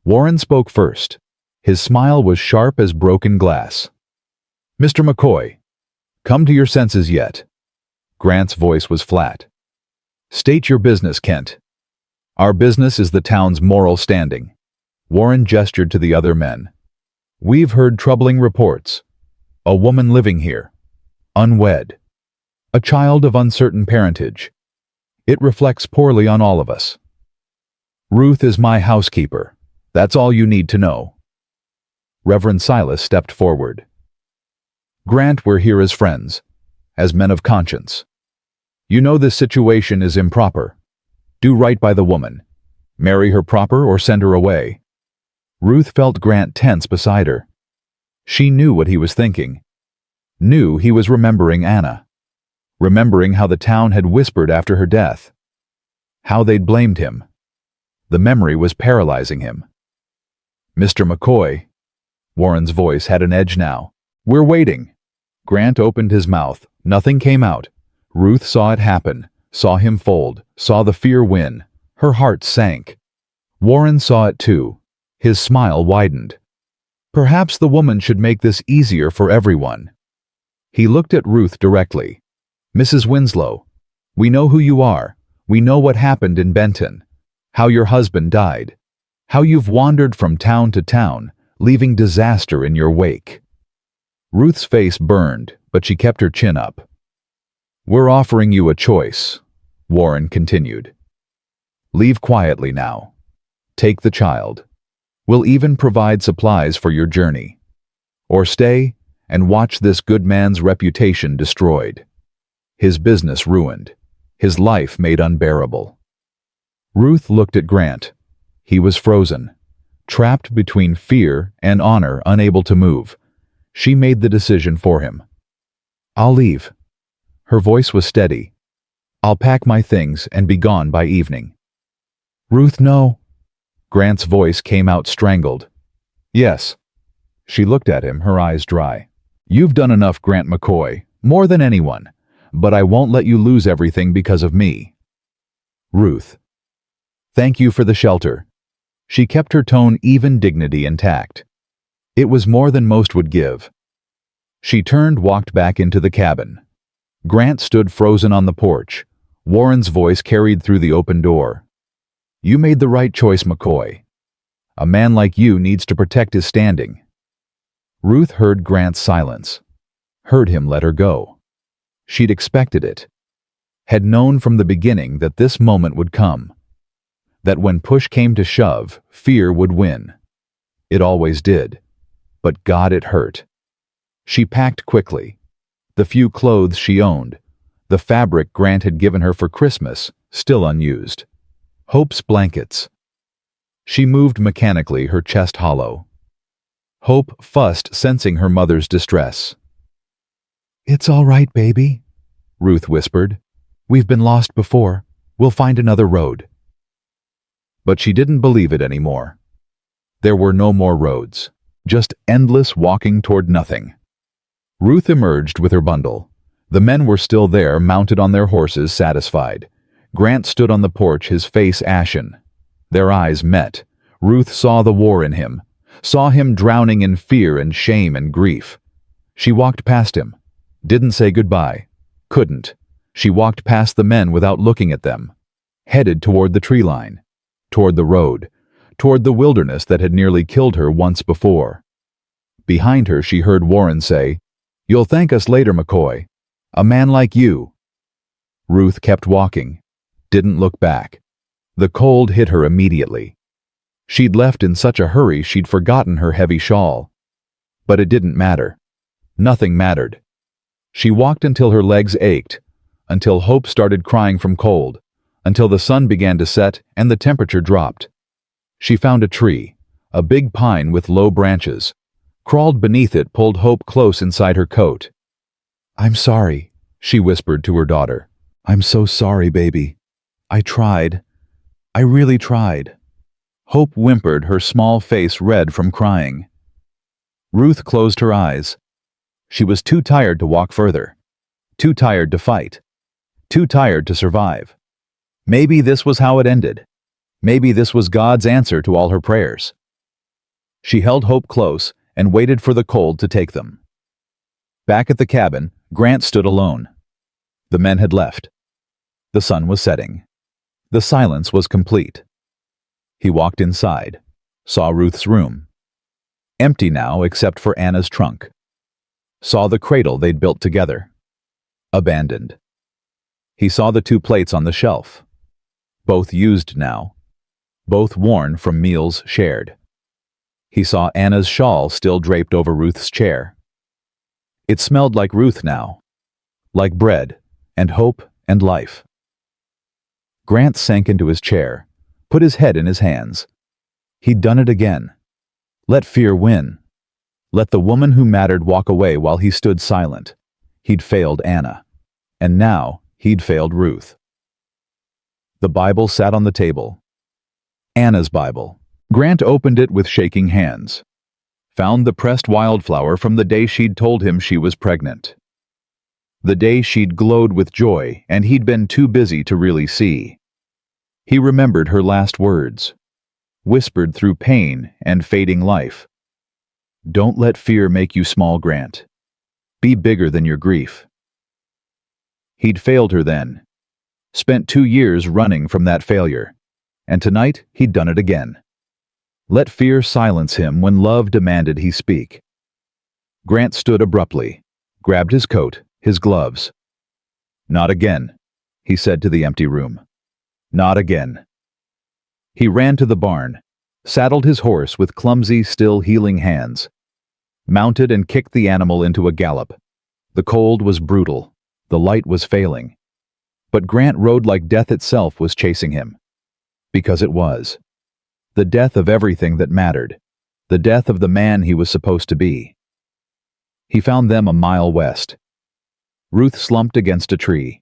Warren spoke first. His smile was sharp as broken glass. "Mr. McCoy, come to your senses yet?" Grant's voice was flat. "State your business, Kent." "Our business is the town's moral standing." Warren gestured to the other men. "We've heard troubling reports. A woman living here. Unwed. A child of uncertain parentage. It reflects poorly on all of us. Ruth is my housekeeper. That's all you need to know." Reverend Silas stepped forward. "Grant, we're here as friends, as men of conscience. You know this situation is improper. Do right by the woman. Marry her proper or send her away." Ruth felt Grant tense beside her. She knew what he was thinking. Knew he was remembering Anna. Remembering how the town had whispered after her death. How they'd blamed him. The memory was paralyzing him. "Mr. McCoy." Warren's voice had an edge now. "We're waiting." Grant opened his mouth. Nothing came out. Ruth saw it happen, saw him fold, saw the fear win. Her heart sank. Warren saw it too. His smile widened. Perhaps the woman should make this easier for everyone. He looked at Ruth directly. "Mrs. Winslow, we know who you are. We know what happened in Benton. How your husband died. How you've wandered from town to town, leaving disaster in your wake." Ruth's face burned, but she kept her chin up. "We're offering you a choice," Warren continued. "Leave quietly now. Take the child. We'll even provide supplies for your journey. Or stay and watch this good man's reputation destroyed. His business ruined. His life made unbearable." Ruth looked at Grant. He was frozen, trapped between fear and honor, unable to move. She made the decision for him. "I'll leave." Her voice was steady. "I'll pack my things and be gone by evening." "Ruth, no." Grant's voice came out strangled. "Yes." She looked at him, her eyes dry. "You've done enough, Grant McCoy, more than anyone, but I won't let you lose everything because of me." "Ruth. Thank you for the shelter." She kept her tone even, dignity intact. It was more than most would give. She turned, walked back into the cabin. Grant stood frozen on the porch. Warren's voice carried through the open door. "You made the right choice, McCoy. A man like you needs to protect his standing." Ruth heard Grant's silence, heard him let her go. She'd expected it, had known from the beginning that this moment would come, that when push came to shove, fear would win. It always did, but God, it hurt. She packed quickly. The few clothes she owned, the fabric Grant had given her for Christmas, still unused. Hope's blankets. She moved mechanically, her chest hollow. Hope fussed, sensing her mother's distress. "It's all right, baby." Ruth whispered. "We've been lost before. We'll find another road." But she didn't believe it anymore. There were no more roads, just endless walking toward nothing. Ruth emerged with her bundle. The men were still there, mounted on their horses, satisfied. Grant stood on the porch, his face ashen. Their eyes met. Ruth saw the war in him, saw him drowning in fear and shame and grief. She walked past him, didn't say goodbye, couldn't. She walked past the men without looking at them, headed toward the tree line, toward the road, toward the wilderness that had nearly killed her once before. Behind her she heard Warren say, "You'll thank us later, McCoy. A man like you." Ruth kept walking, didn't look back. The cold hit her immediately. She'd left in such a hurry she'd forgotten her heavy shawl. But it didn't matter. Nothing mattered. She walked until her legs ached, until Hope started crying from cold, until the sun began to set and the temperature dropped. She found a tree, a big pine with low branches, crawled beneath it, pulled Hope close inside her coat. "I'm sorry," she whispered to her daughter. "I'm so sorry, baby. I tried. I really tried." Hope whimpered, her small face red from crying. Ruth closed her eyes. She was too tired to walk further, too tired to fight, too tired to survive. Maybe this was how it ended. Maybe this was God's answer to all her prayers. She held Hope close and waited for the cold to take them. Back at the cabin, Grant stood alone. The men had left. The sun was setting. The silence was complete. He walked inside, saw Ruth's room. Empty now except for Anna's trunk. Saw the cradle they'd built together. Abandoned. He saw the 2 plates on the shelf. Both used now. Both worn from meals shared. He saw Anna's shawl still draped over Ruth's chair. It smelled like Ruth now. Like bread, and hope, and life. Grant sank into his chair, put his head in his hands. He'd done it again. Let fear win. Let the woman who mattered walk away while he stood silent. He'd failed Anna. And now he'd failed Ruth. The Bible sat on the table. Anna's Bible. Grant opened it with shaking hands. Found the pressed wildflower from the day she'd told him she was pregnant. The day she'd glowed with joy and he'd been too busy to really see. He remembered her last words, whispered through pain and fading life. "Don't let fear make you small, Grant. Be bigger than your grief." He'd failed her then. Spent 2 years running from that failure. And tonight he'd done it again. Let fear silence him when love demanded he speak. Grant stood abruptly, grabbed his coat, his gloves. "Not again," he said to the empty room. "Not again." He ran to the barn, saddled his horse with clumsy, still healing hands, mounted and kicked the animal into a gallop. The cold was brutal, the light was failing. But Grant rode like death itself was chasing him. Because it was. The death of everything that mattered. The death of the man he was supposed to be. He found them a mile west. Ruth slumped against a tree.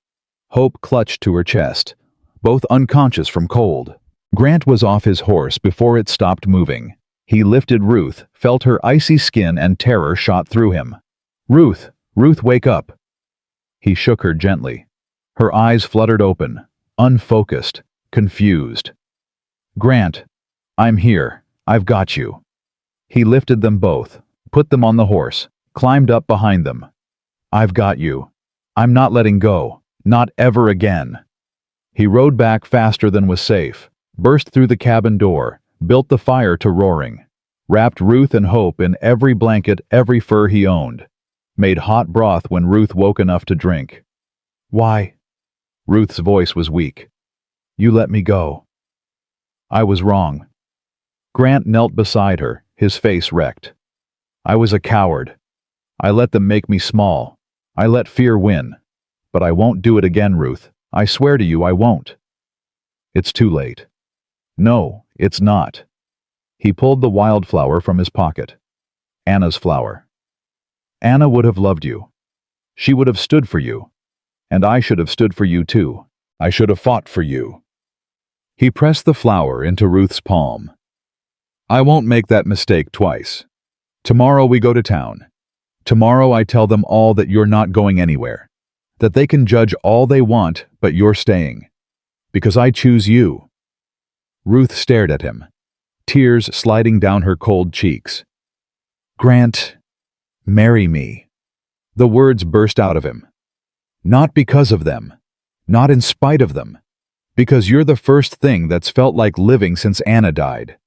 Hope clutched to her chest, both unconscious from cold. Grant was off his horse before it stopped moving. He lifted Ruth, felt her icy skin, and terror shot through him. "Ruth! Ruth, wake up!" He shook her gently. Her eyes fluttered open, unfocused, confused. "Grant, I'm here. I've got you." He lifted them both, put them on the horse, climbed up behind them. "I've got you. I'm not letting go. Not ever again." He rode back faster than was safe, burst through the cabin door, built the fire to roaring, wrapped Ruth and Hope in every blanket, every fur he owned, made hot broth when Ruth woke enough to drink. "Why?" Ruth's voice was weak. "You let me go." "I was wrong." Grant knelt beside her, his face wrecked. "I was a coward. I let them make me small. I let fear win. But I won't do it again, Ruth. I swear to you I won't." "It's too late." "No, it's not." He pulled the wildflower from his pocket. Anna's flower. "Anna would have loved you. She would have stood for you. And I should have stood for you too. I should have fought for you. He pressed the flower into Ruth's palm. I won't make that mistake twice. Tomorrow we go to town. Tomorrow I tell them all that you're not going anywhere. That they can judge all they want, but you're staying. Because I choose you. Ruth stared at him, tears sliding down her cold cheeks. Grant, marry me. The words burst out of him. Not because of them. Not in spite of them. Because you're the first thing that's felt like living since Anna died.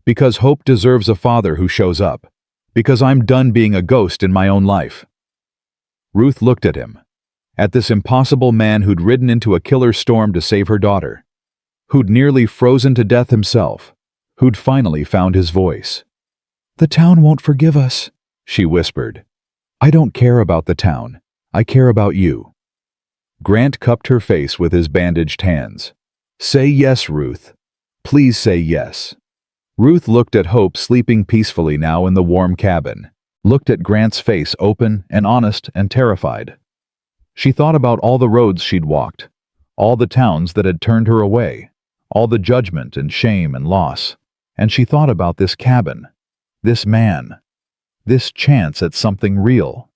Because hope deserves a father who shows up. Because I'm done being a ghost in my own life. Ruth looked at him. At this impossible man who'd ridden into a killer storm to save her daughter. Who'd nearly frozen to death himself. Who'd finally found his voice. The town won't forgive us, she whispered. I don't care about the town. I care about you. Grant cupped her face with his bandaged hands. Say yes, Ruth. Please say yes. Ruth looked at Hope sleeping peacefully now in the warm cabin, looked at Grant's face open and honest and terrified. She thought about all the roads she'd walked, all the towns that had turned her away, all the judgment and shame and loss, and she thought about this cabin, this man, this chance at something real.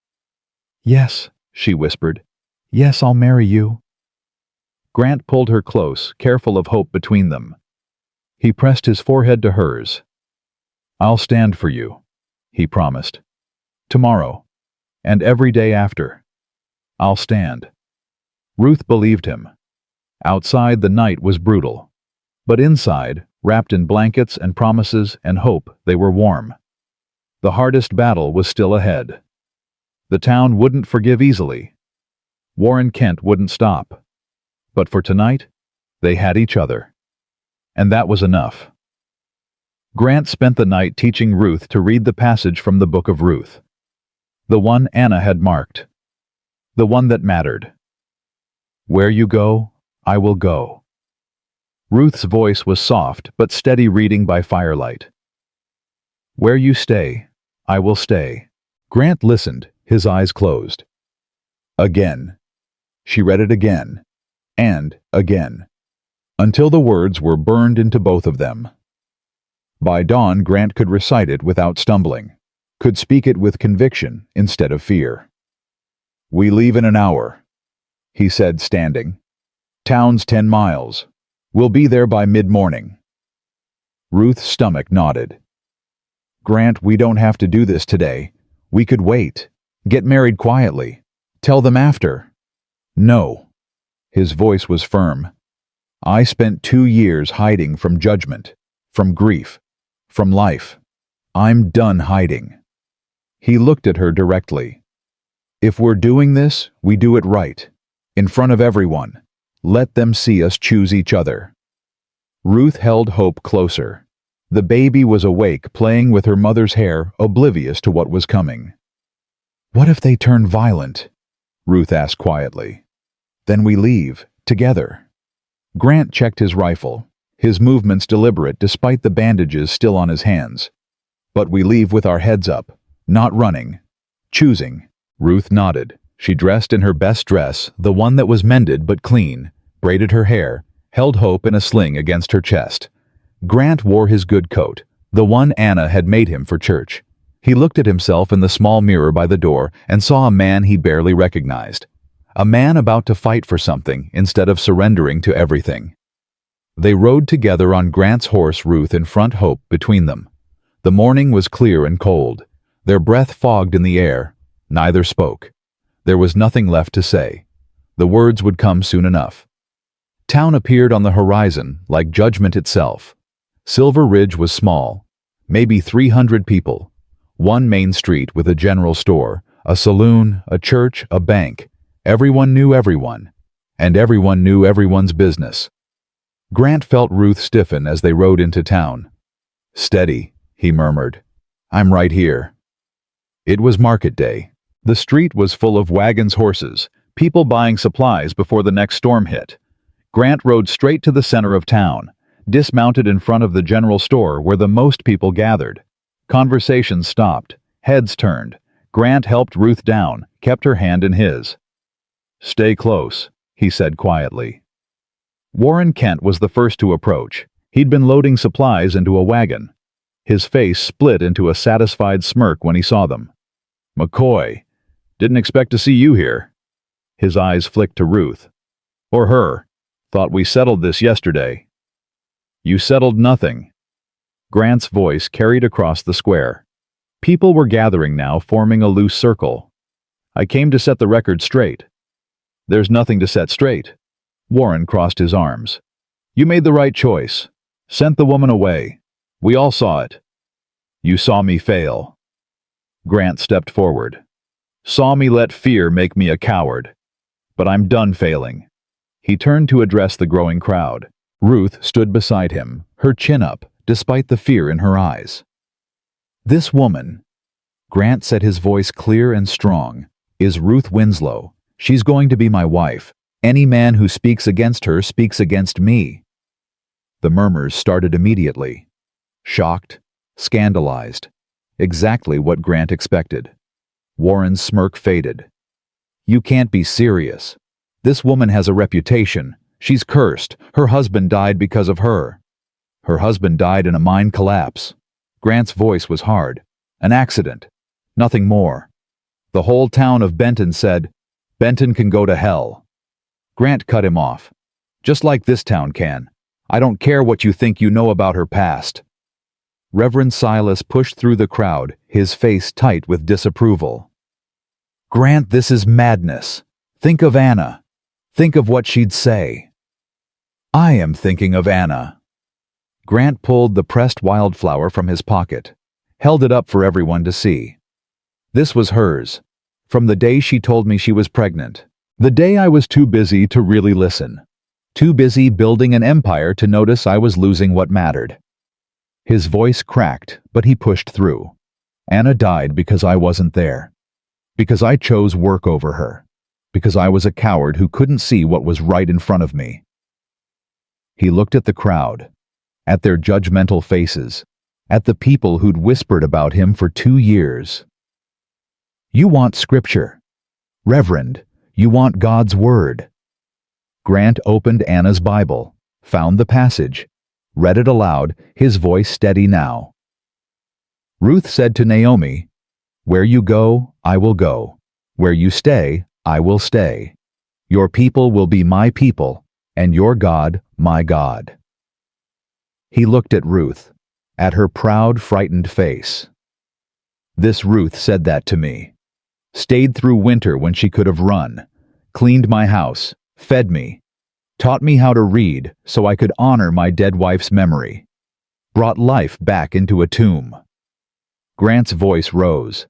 Yes, she whispered. Yes, I'll marry you. Grant pulled her close, careful of Hope between them. He pressed his forehead to hers. I'll stand for you, he promised. Tomorrow, and every day after. I'll stand. Ruth believed him. Outside the night was brutal, but inside, wrapped in blankets and promises and hope, they were warm. The hardest battle was still ahead. The town wouldn't forgive easily. Warren Kent wouldn't stop. But for tonight, they had each other. And that was enough. Grant spent the night teaching Ruth to read the passage from the book of Ruth. The one Anna had marked. The one that mattered. Where you go, I will go. Ruth's voice was soft but steady reading by firelight. Where you stay, I will stay. Grant listened, his eyes closed. Again. She read it again. And again. Until the words were burned into both of them. By dawn, Grant could recite it without stumbling, could speak it with conviction instead of fear. We leave in an hour, he said, standing. Town's 10 miles. We'll be there by mid-morning. Ruth's stomach nodded. Grant, we don't have to do this today. We could wait. Get married quietly. Tell them after. No. His voice was firm. I spent 2 years hiding from judgment, from grief, from life. I'm done hiding. He looked at her directly. If we're doing this, we do it right. In front of everyone. Let them see us choose each other. Ruth held Hope closer. The baby was awake, playing with her mother's hair, oblivious to what was coming. What if they turn violent? Ruth asked quietly. Then we leave, together. Grant checked his rifle, his movements deliberate despite the bandages still on his hands. But we leave with our heads up, not running. Choosing. Ruth nodded. She dressed in her best dress, the one that was mended but clean, braided her hair, held Hope in a sling against her chest. Grant wore his good coat, the one Anna had made him for church. He looked at himself in the small mirror by the door and saw a man he barely recognized. A man about to fight for something instead of surrendering to everything. They rode together on Grant's horse, Ruth in front, Hope between them. The morning was clear and cold. Their breath fogged in the air. Neither spoke. There was nothing left to say. The words would come soon enough. Town appeared on the horizon, like judgment itself. Silver Ridge was small, maybe 300 people. One main street with a general store, a saloon, a church, a bank. Everyone knew everyone, and everyone knew everyone's business. Grant felt Ruth stiffen as they rode into town. Steady, he murmured. I'm right here. It was market day. The street was full of wagons, horses, people buying supplies before the next storm hit. Grant rode straight to the center of town, dismounted in front of the general store where the most people gathered. Conversations stopped, heads turned. Grant helped Ruth down, kept her hand in his. Stay close, he said quietly. Warren Kent was the first to approach. He'd been loading supplies into a wagon. His face split into a satisfied smirk when he saw them. McCoy, didn't expect to see you here. His eyes flicked to Ruth. Or her. Thought we settled this yesterday. You settled nothing. Grant's voice carried across the square. People were gathering now, forming a loose circle. I came to set the record straight. There's nothing to set straight. Warren crossed his arms. You made the right choice. Sent the woman away. We all saw it. You saw me fail. Grant stepped forward. Saw me let fear make me a coward. But I'm done failing. He turned to address the growing crowd. Ruth stood beside him, her chin up, despite the fear in her eyes. This woman, Grant said, his voice clear and strong, is Ruth Winslow. She's going to be my wife. Any man who speaks against her speaks against me. The murmurs started immediately. Shocked, scandalized. Exactly what Grant expected. Warren's smirk faded. You can't be serious. This woman has a reputation. She's cursed. Her husband died because of her. Her husband died in a mine collapse. Grant's voice was hard. An accident. Nothing more. The whole town of Benton said, Benton can go to hell. Grant cut him off. Just like this town can. I don't care what you think you know about her past. Reverend Silas pushed through the crowd, his face tight with disapproval. Grant, this is madness. Think of Anna. Think of what she'd say. I am thinking of Anna. Grant pulled the pressed wildflower from his pocket, held it up for everyone to see. This was hers, from the day she told me she was pregnant. The day I was too busy to really listen. Too busy building an empire to notice I was losing what mattered. His voice cracked, but he pushed through. Anna died because I wasn't there. Because I chose work over her. Because I was a coward who couldn't see what was right in front of me. He looked at the crowd, at their judgmental faces, at the people who'd whispered about him for 2 years. You want scripture. Reverend, you want God's word. Grant opened Anna's Bible, found the passage, read it aloud, his voice steady now. Ruth said to Naomi, Where you go, I will go. Where you stay, I will stay. Your people will be my people, and your God, my God. He looked at Ruth, at her proud, frightened face. This Ruth said that to me. Stayed through winter when she could have run, cleaned my house, fed me, taught me how to read so I could honor my dead wife's memory, brought life back into a tomb. Grant's voice rose.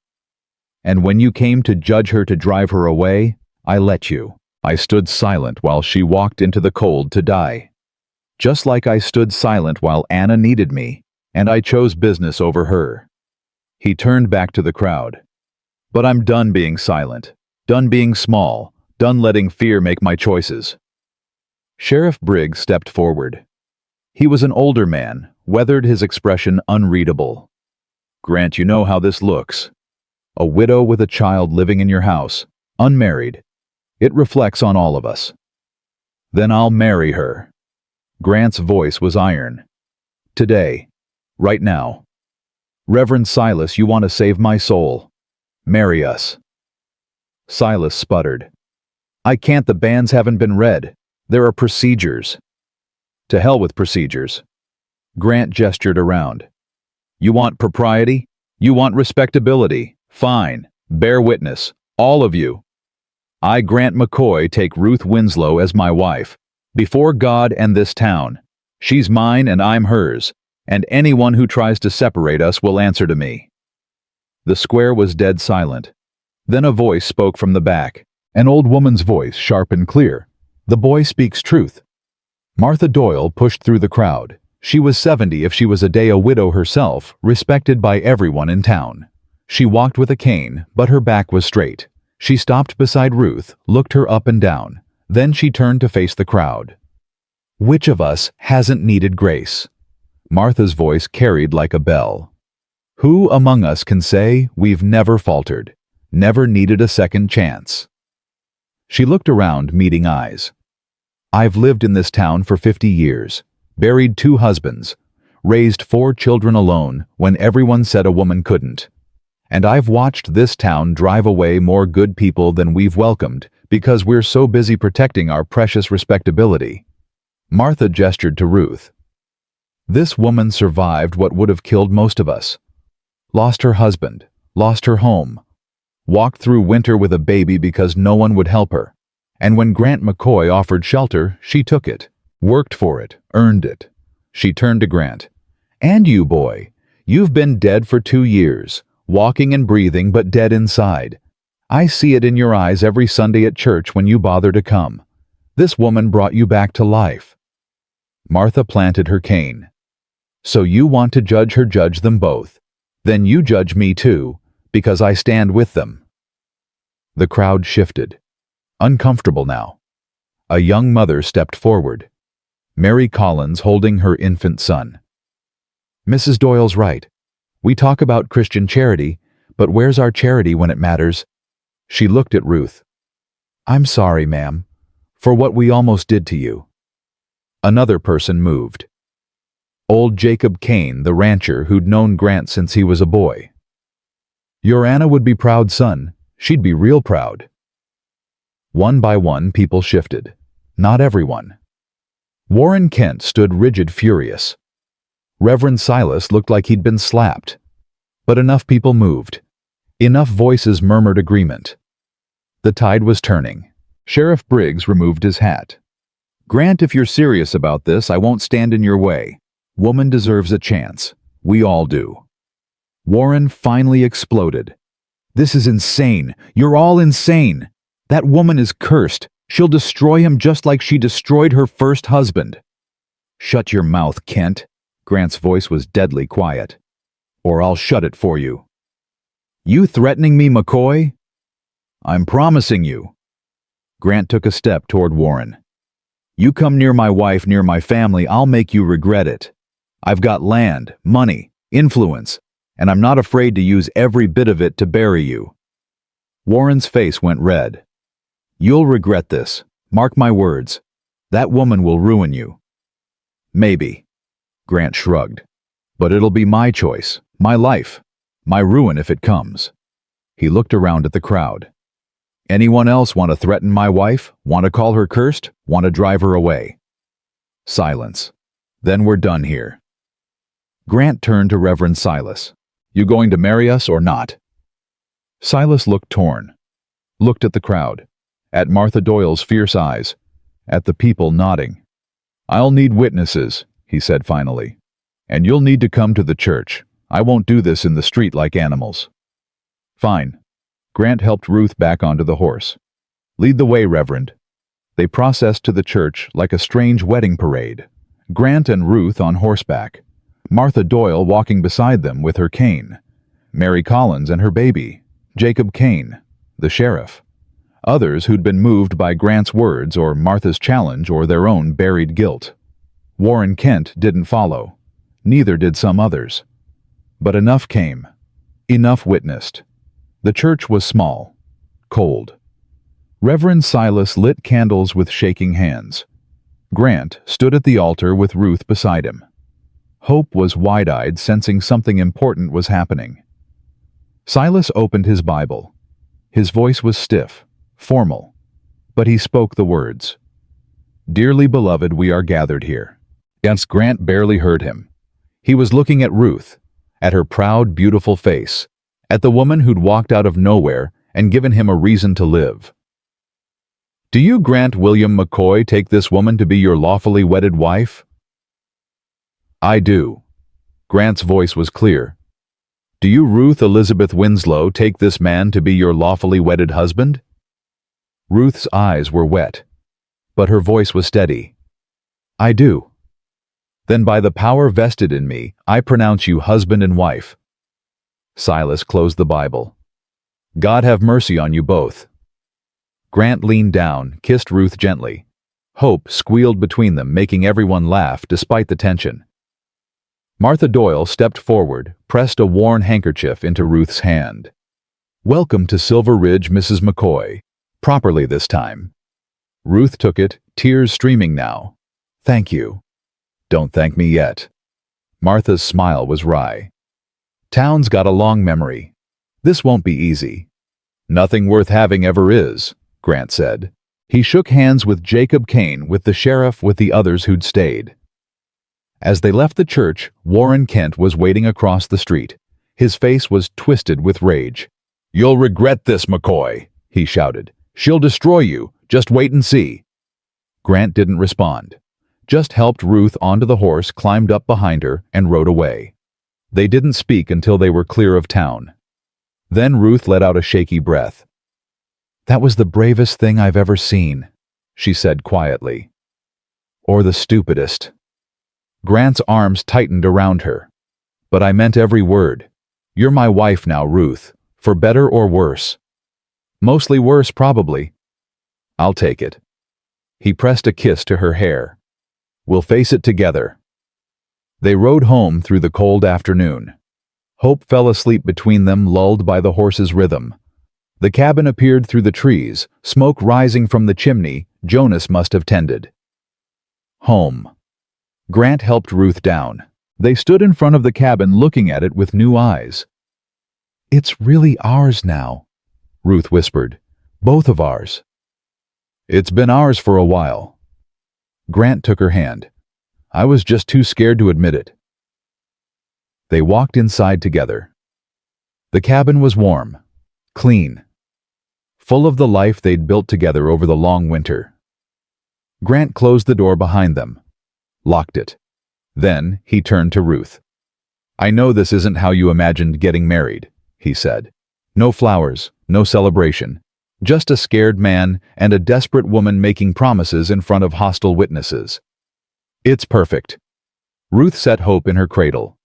And when you came to judge her to drive her away, I let you. I stood silent while she walked into the cold to die. Just like I stood silent while Anna needed me, and I chose business over her. He turned back to the crowd. But I'm done being silent, done being small, done letting fear make my choices. Sheriff Briggs stepped forward. He was an older man, weathered, his expression unreadable. Grant, you know how this looks. A widow with a child living in your house, unmarried. It reflects on all of us. Then I'll marry her. Grant's voice was iron. Today. Right now. Reverend Silas, you want to save my soul. Marry us. Silas sputtered. I can't, the banns haven't been read. There are procedures. To hell with procedures. Grant gestured around. You want propriety? You want respectability? Fine. Bear witness. All of you. I, Grant McCoy, take Ruth Winslow as my wife. Before God and this town. She's mine and I'm hers. And anyone who tries to separate us will answer to me. The square was dead silent. Then a voice spoke from the back. An old woman's voice, sharp and clear. The boy speaks truth. Martha Doyle pushed through the crowd. She was 70 if she was a day a widow herself, respected by everyone in town. She walked with a cane, but her back was straight. She stopped beside Ruth, looked her up and down. Then she turned to face the crowd. Which of us hasn't needed grace? Martha's voice carried like a bell. Who among us can say we've never faltered, never needed a second chance? She looked around, meeting eyes. I've lived in this town for 50 years, buried 2 husbands, raised 4 children alone when everyone said a woman couldn't. And I've watched this town drive away more good people than we've welcomed because we're so busy protecting our precious respectability. Martha gestured to Ruth. This woman survived what would have killed most of us. Lost her husband, lost her home, walked through winter with a baby because no one would help her. And when Grant McCoy offered shelter, she took it, worked for it, earned it. She turned to Grant. And you, boy, you've been dead for 2 years, walking and breathing but dead inside. I see it in your eyes every Sunday at church when you bother to come. This woman brought you back to life. Martha planted her cane. So you want to judge her, judge them both. Then you judge me too, because I stand with them. The crowd shifted. Uncomfortable now. A young mother stepped forward. Mary Collins holding her infant son. Mrs. Doyle's right. We talk about Christian charity, but where's our charity when it matters? She looked at Ruth. I'm sorry, ma'am, for what we almost did to you. Another person moved. Old Jacob Kane, the rancher who'd known Grant since he was a boy. Your Anna would be proud, son. She'd be real proud. One by one, people shifted. Not everyone. Warren Kent stood rigid, furious. Reverend Silas looked like he'd been slapped. But enough people moved. Enough voices murmured agreement. The tide was turning. Sheriff Briggs removed his hat. Grant, if you're serious about this, I won't stand in your way. Woman deserves a chance. We all do. Warren finally exploded. This is insane. You're all insane. That woman is cursed. She'll destroy him just like she destroyed her first husband. Shut your mouth, Kent. Grant's voice was deadly quiet. Or I'll shut it for you. You threatening me, McCoy? I'm promising you. Grant took a step toward Warren. You come near my wife, near my family, I'll make you regret it. I've got land, money, influence, and I'm not afraid to use every bit of it to bury you. Warren's face went red. You'll regret this. Mark my words. That woman will ruin you. Maybe. Grant shrugged. But it'll be my choice, my life, my ruin if it comes. He looked around at the crowd. Anyone else want to threaten my wife? Want to call her cursed? Want to drive her away? Silence. Then we're done here. Grant turned to Reverend Silas. You going to marry us or not? Silas looked torn. Looked at the crowd. At Martha Doyle's fierce eyes. At the people nodding. I'll need witnesses, he said finally. And you'll need to come to the church. I won't do this in the street like animals. Fine. Grant helped Ruth back onto the horse. Lead the way, Reverend. They processed to the church like a strange wedding parade. Grant and Ruth on horseback. Martha Doyle walking beside them with her cane. Mary Collins and her baby. Jacob Kane, the sheriff. Others who'd been moved by Grant's words or Martha's challenge or their own buried guilt. Warren Kent didn't follow. Neither did some others. But enough came. Enough witnessed. The church was small, cold. Reverend Silas lit candles with shaking hands. Grant stood at the altar with Ruth beside him. Hope was wide-eyed, sensing something important was happening. Silas opened his Bible. His voice was stiff, formal, but he spoke the words. Dearly beloved, we are gathered here. Yes, Grant barely heard him. He was looking at Ruth, at her proud, beautiful face, at the woman who'd walked out of nowhere and given him a reason to live. Do you, Grant William McCoy, take this woman to be your lawfully wedded wife? I do. Grant's voice was clear. Do you, Ruth Elizabeth Winslow, take this man to be your lawfully wedded husband? Ruth's eyes were wet, but her voice was steady. I do. Then by the power vested in me, I pronounce you husband and wife. Silas closed the Bible. God have mercy on you both. Grant leaned down, kissed Ruth gently. Hope squealed between them, making everyone laugh despite the tension. Martha Doyle stepped forward, pressed a worn handkerchief into Ruth's hand. Welcome to Silver Ridge, Mrs. McCoy. Properly this time. Ruth took it, tears streaming now. Thank you. Don't thank me yet. Martha's smile was wry. Town's got a long memory. This won't be easy. Nothing worth having ever is, Grant said. He shook hands with Jacob Kane, with the sheriff, with the others who'd stayed. As they left the church, Warren Kent was waiting across the street. His face was twisted with rage. "You'll regret this, McCoy," he shouted. "She'll destroy you. Just wait and see." Grant didn't respond. Just helped Ruth onto the horse, climbed up behind her, and rode away. They didn't speak until they were clear of town. Then Ruth let out a shaky breath. "That was the bravest thing I've ever seen," she said quietly. "Or the stupidest." Grant's arms tightened around her. "But I meant every word. You're my wife now, Ruth, for better or worse." "Mostly worse, probably." "I'll take it." He pressed a kiss to her hair. "We'll face it together." They rode home through the cold afternoon. Hope fell asleep between them, lulled by the horse's rhythm. The cabin appeared through the trees, smoke rising from the chimney Jonas must have tended. Home. Grant helped Ruth down. They stood in front of the cabin looking at it with new eyes. "It's really ours now," Ruth whispered. "Both of ours." "It's been ours for a while." Grant took her hand. "I was just too scared to admit it." They walked inside together. The cabin was warm, clean, full of the life they'd built together over the long winter. Grant closed the door behind them, locked it. Then he turned to Ruth. "I know this isn't how you imagined getting married," he said. "No flowers, no celebration. Just a scared man and a desperate woman making promises in front of hostile witnesses. It's perfect." Ruth set Hope in her cradle.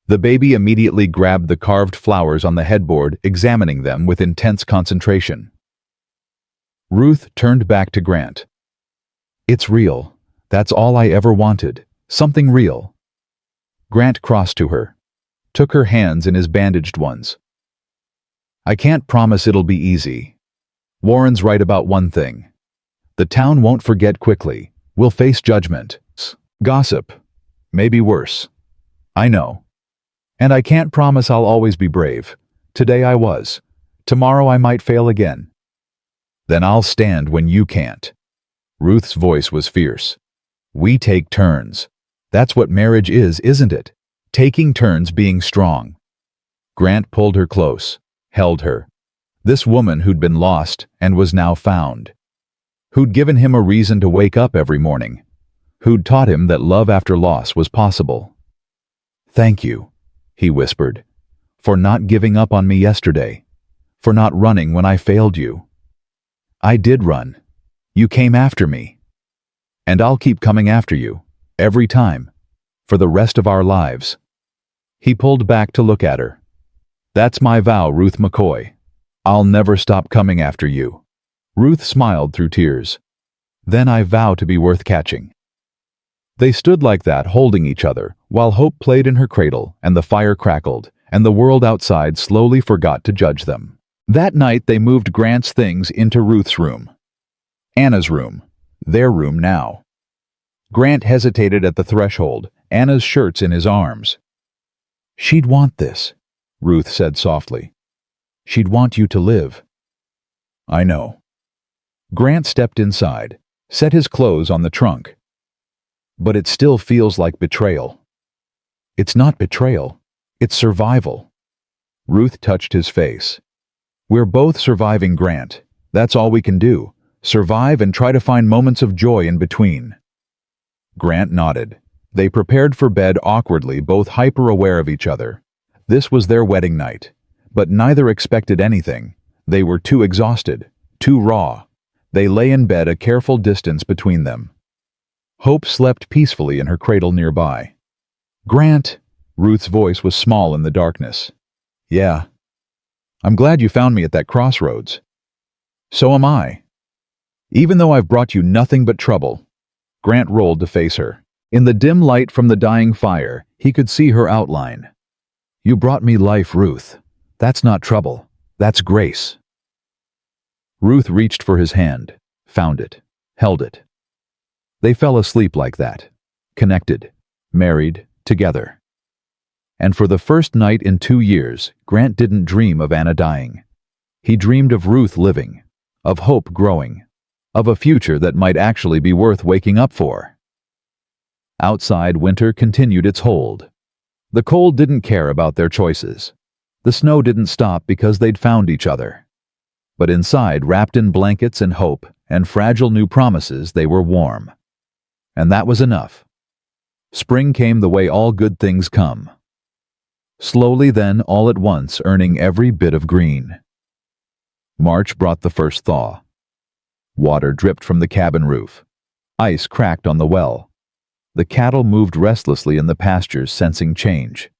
The baby immediately grabbed the carved flowers on the headboard, examining them with intense concentration. Ruth turned back to Grant. "It's real. That's all I ever wanted. Something real." Grant crossed to her, took her hands in his bandaged ones. "I can't promise it'll be easy. Warren's right about one thing. The town won't forget quickly. We'll face judgment, gossip, maybe worse. I know. And I can't promise I'll always be brave. Today I was. Tomorrow I might fail again. Then I'll stand when you can't." Ruth's voice was fierce. "We take turns. That's what marriage is, isn't it? Taking turns being strong." Grant pulled her close, held her. This woman who'd been lost and was now found. Who'd given him a reason to wake up every morning. Who'd taught him that love after loss was possible. "Thank you," he whispered, "for not giving up on me yesterday, for not running when I failed you. I did run. You came after me. And I'll keep coming after you, every time, for the rest of our lives." He pulled back to look at her. "That's my vow, Ruth McCoy. I'll never stop coming after you." Ruth smiled through tears. "Then I vow to be worth catching." They stood like that, holding each other, while Hope played in her cradle, and the fire crackled, and the world outside slowly forgot to judge them. That night they moved Grant's things into Ruth's room. Anna's room. Their room now. Grant hesitated at the threshold, Anna's shirts in his arms. "She'd want this," Ruth said softly. "She'd want you to live." "I know." Grant stepped inside, set his clothes on the trunk. "But it still feels like betrayal." "It's not betrayal. It's survival." Ruth touched his face. "We're both surviving, Grant. That's all we can do. Survive and try to find moments of joy in between." Grant nodded. They prepared for bed awkwardly, both hyper-aware of each other. This was their wedding night. But neither expected anything. They were too exhausted, too raw. They lay in bed, a careful distance between them. Hope slept peacefully in her cradle nearby. "Grant," Ruth's voice was small in the darkness. "Yeah. I'm glad you found me at that crossroads." "So am I. Even though I've brought you nothing but trouble." Grant rolled to face her. In the dim light from the dying fire, he could see her outline. "You brought me life, Ruth. That's not trouble. That's grace." Ruth reached for his hand, found it, held it. They fell asleep like that, connected, married, together. And for the first night in 2 years, Grant didn't dream of Anna dying. He dreamed of Ruth living, of hope growing, of a future that might actually be worth waking up for. Outside, winter continued its hold. The cold didn't care about their choices. The snow didn't stop because they'd found each other. But inside, wrapped in blankets and hope and fragile new promises, they were warm. And that was enough. Spring came the way all good things come. Slowly then, all at once, earning every bit of green. March brought the first thaw. Water dripped from the cabin roof. Ice cracked on the well. The cattle moved restlessly in the pastures, sensing change.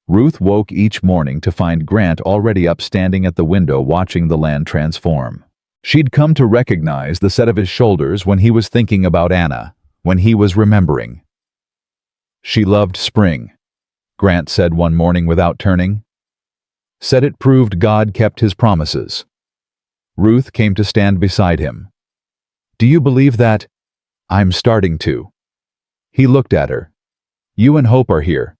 Ruth woke each morning to find Grant already up, standing at the window watching the land transform. She'd come to recognize the set of his shoulders when he was thinking about Anna, when he was remembering. She loved spring, Grant said one morning without turning. Said it proved God kept his promises. Ruth came to stand beside him. Do you believe that? I'm starting to. He looked at her. You and Hope are here.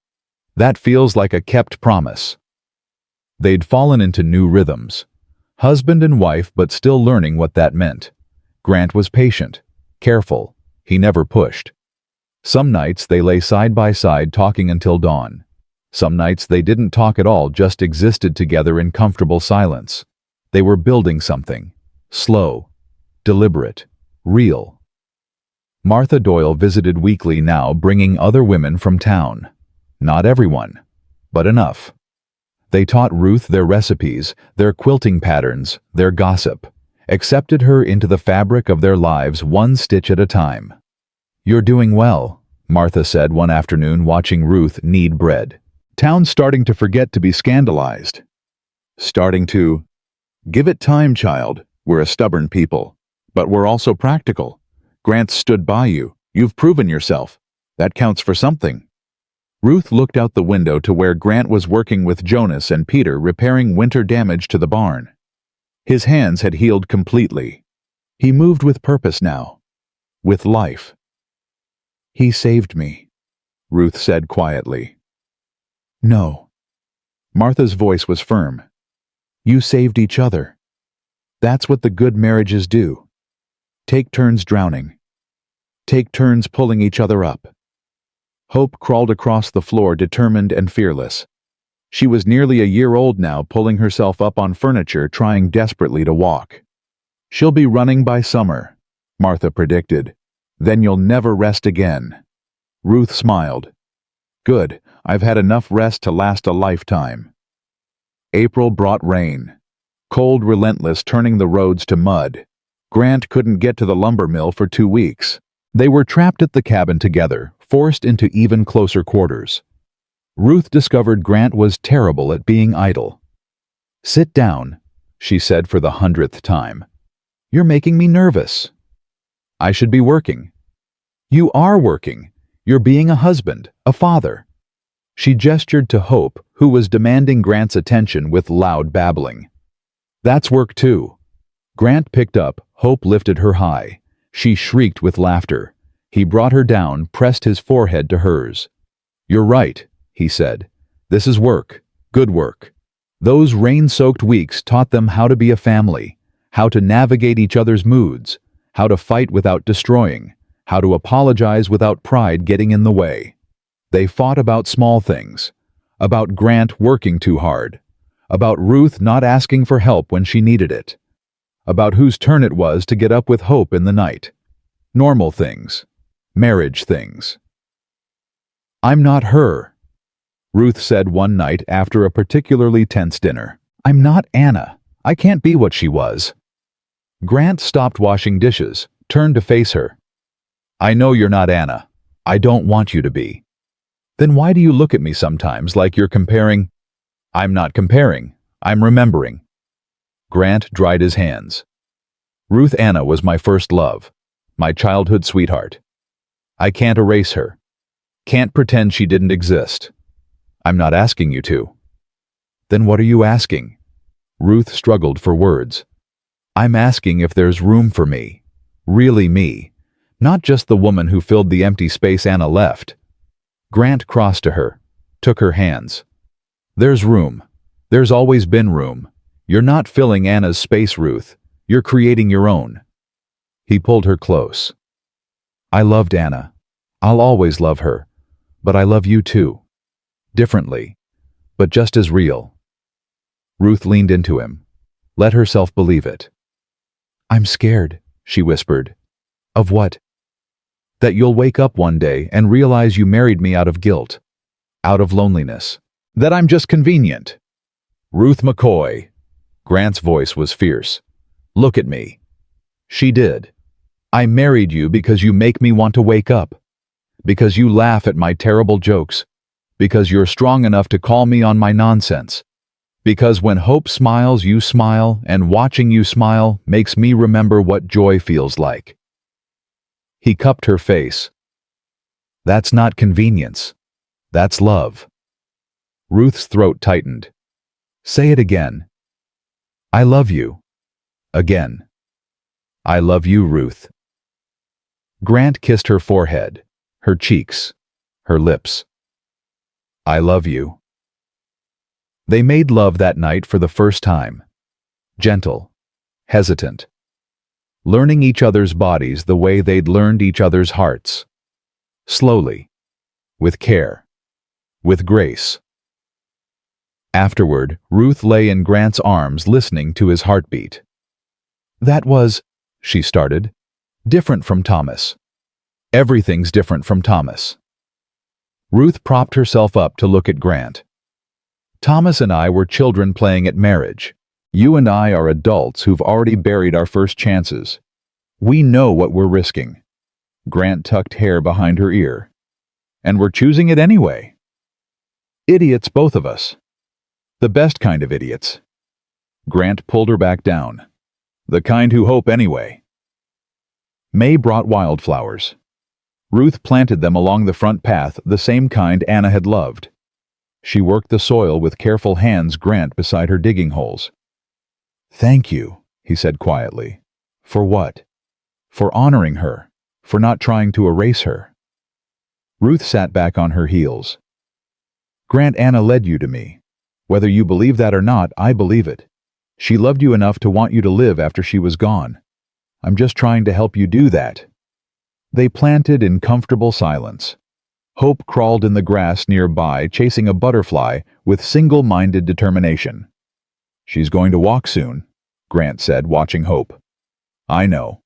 That feels like a kept promise. They'd fallen into new rhythms. Husband and wife, but still learning what that meant. Grant was patient, careful. He never pushed. Some nights they lay side by side talking until dawn. Some nights they didn't talk at all, just existed together in comfortable silence. They were building something. Slow, deliberate, real. Martha Doyle visited weekly now, bringing other women from town. Not everyone, but enough. They taught Ruth their recipes, their quilting patterns, their gossip, accepted her into the fabric of their lives one stitch at a time. You're doing well, Martha said one afternoon watching Ruth knead bread. Town's starting to forget to be scandalized. Starting to... Give it time, child. We're a stubborn people. But we're also practical. Grant stood by you. You've proven yourself. That counts for something. Ruth looked out the window to where Grant was working with Jonas and Peter, repairing winter damage to the barn. His hands had healed completely. He moved with purpose now. With life. He saved me, Ruth said quietly. No. Martha's voice was firm. You saved each other. That's what the good marriages do. Take turns drowning. Take turns pulling each other up. Hope crawled across the floor, determined and fearless. She was nearly a year old now, pulling herself up on furniture, trying desperately to walk. She'll be running by summer, Martha predicted. Then you'll never rest again. Ruth smiled. Good, I've had enough rest to last a lifetime. April brought rain. Cold, relentless, turning the roads to mud. Grant couldn't get to the lumber mill for 2 weeks. They were trapped at the cabin together, forced into even closer quarters. Ruth discovered Grant was terrible at being idle. Sit down, she said for the 100th time. You're making me nervous. I should be working. You are working. You're being a husband, a father. She gestured to Hope, who was demanding Grant's attention with loud babbling. That's work too. Grant picked up, Hope lifted her high. She shrieked with laughter. He brought her down, pressed his forehead to hers. You're right, he said. This is work, good work. Those rain-soaked weeks taught them how to be a family, how to navigate each other's moods, how to fight without destroying, how to apologize without pride getting in the way. They fought about small things, about Grant working too hard, about Ruth not asking for help when she needed it, about whose turn it was to get up with Hope in the night. Normal things, marriage things. I'm not her, Ruth said one night after a particularly tense dinner. I'm not Anna. I can't be what she was. Grant stopped washing dishes, turned to face her. I know you're not Anna. I don't want you to be. Then why do you look at me sometimes like you're comparing? I'm not comparing. I'm remembering. Grant dried his hands. Ruth Anna was my first love, my childhood sweetheart. I can't erase her. Can't pretend she didn't exist. I'm not asking you to. Then what are you asking? Ruth struggled for words. I'm asking if there's room for me. Really me. Not just the woman who filled the empty space Anna left. Grant crossed to her, took her hands. There's room. There's always been room. You're not filling Anna's space, Ruth. You're creating your own. He pulled her close. I loved Anna. I'll always love her. But I love you too. Differently. But just as real. Ruth leaned into him. Let herself believe it. I'm scared, she whispered. Of what? That you'll wake up one day and realize you married me out of guilt. Out of loneliness. That I'm just convenient. Ruth McCoy. Grant's voice was fierce. Look at me. She did. I married you because you make me want to wake up. Because you laugh at my terrible jokes. Because you're strong enough to call me on my nonsense. Because when hope smiles, you smile, and watching you smile makes me remember what joy feels like. He cupped her face. That's not convenience. That's love. Ruth's throat tightened. Say it again. I love you. Again. I love you, Ruth. Grant kissed her forehead, her cheeks, her lips. I love you. They made love that night for the first time. Gentle, hesitant. Learning each other's bodies the way they'd learned each other's hearts. Slowly. With care. With grace. Afterward, Ruth lay in Grant's arms listening to his heartbeat. That was, she started, different from Thomas. Everything's different from Thomas. Ruth propped herself up to look at Grant. Thomas and I were children playing at marriage. You and I are adults who've already buried our first chances. We know what we're risking. Grant tucked hair behind her ear. And we're choosing it anyway. Idiots, both of us. The best kind of idiots. Grant pulled her back down. The kind who hope anyway. May brought wildflowers. Ruth planted them along the front path, the same kind Anna had loved. She worked the soil with careful hands, Grant beside her digging holes. Thank you, he said quietly. For what? For honoring her, for not trying to erase her. Ruth sat back on her heels. Grant, Anna led you to me. Whether you believe that or not, I believe it. She loved you enough to want you to live after she was gone. I'm just trying to help you do that. They planted in comfortable silence. Hope crawled in the grass nearby, chasing a butterfly with single-minded determination. She's going to walk soon, Grant said, watching Hope. I know.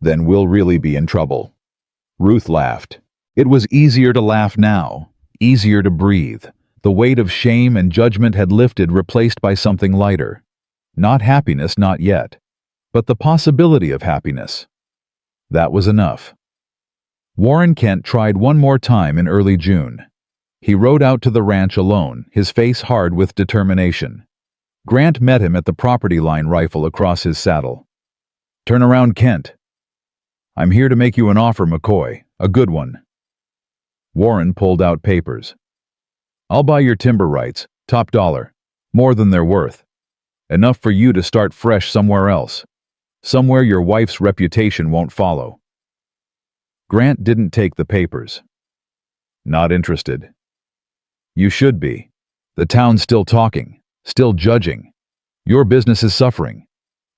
Then we'll really be in trouble. Ruth laughed. It was easier to laugh now, easier to breathe. The weight of shame and judgment had lifted, replaced by something lighter. Not happiness, not yet, but the possibility of happiness. That was enough. Warren Kent tried one more time in early June. He rode out to the ranch alone, his face hard with determination. Grant met him at the property line, rifle across his saddle. Turn around, Kent. I'm here to make you an offer, McCoy, a good one. Warren pulled out papers. I'll buy your timber rights, top dollar, more than they're worth. Enough for you to start fresh somewhere else. Somewhere your wife's reputation won't follow. Grant didn't take the papers. Not interested. You should be. The town's still talking, still judging. Your business is suffering.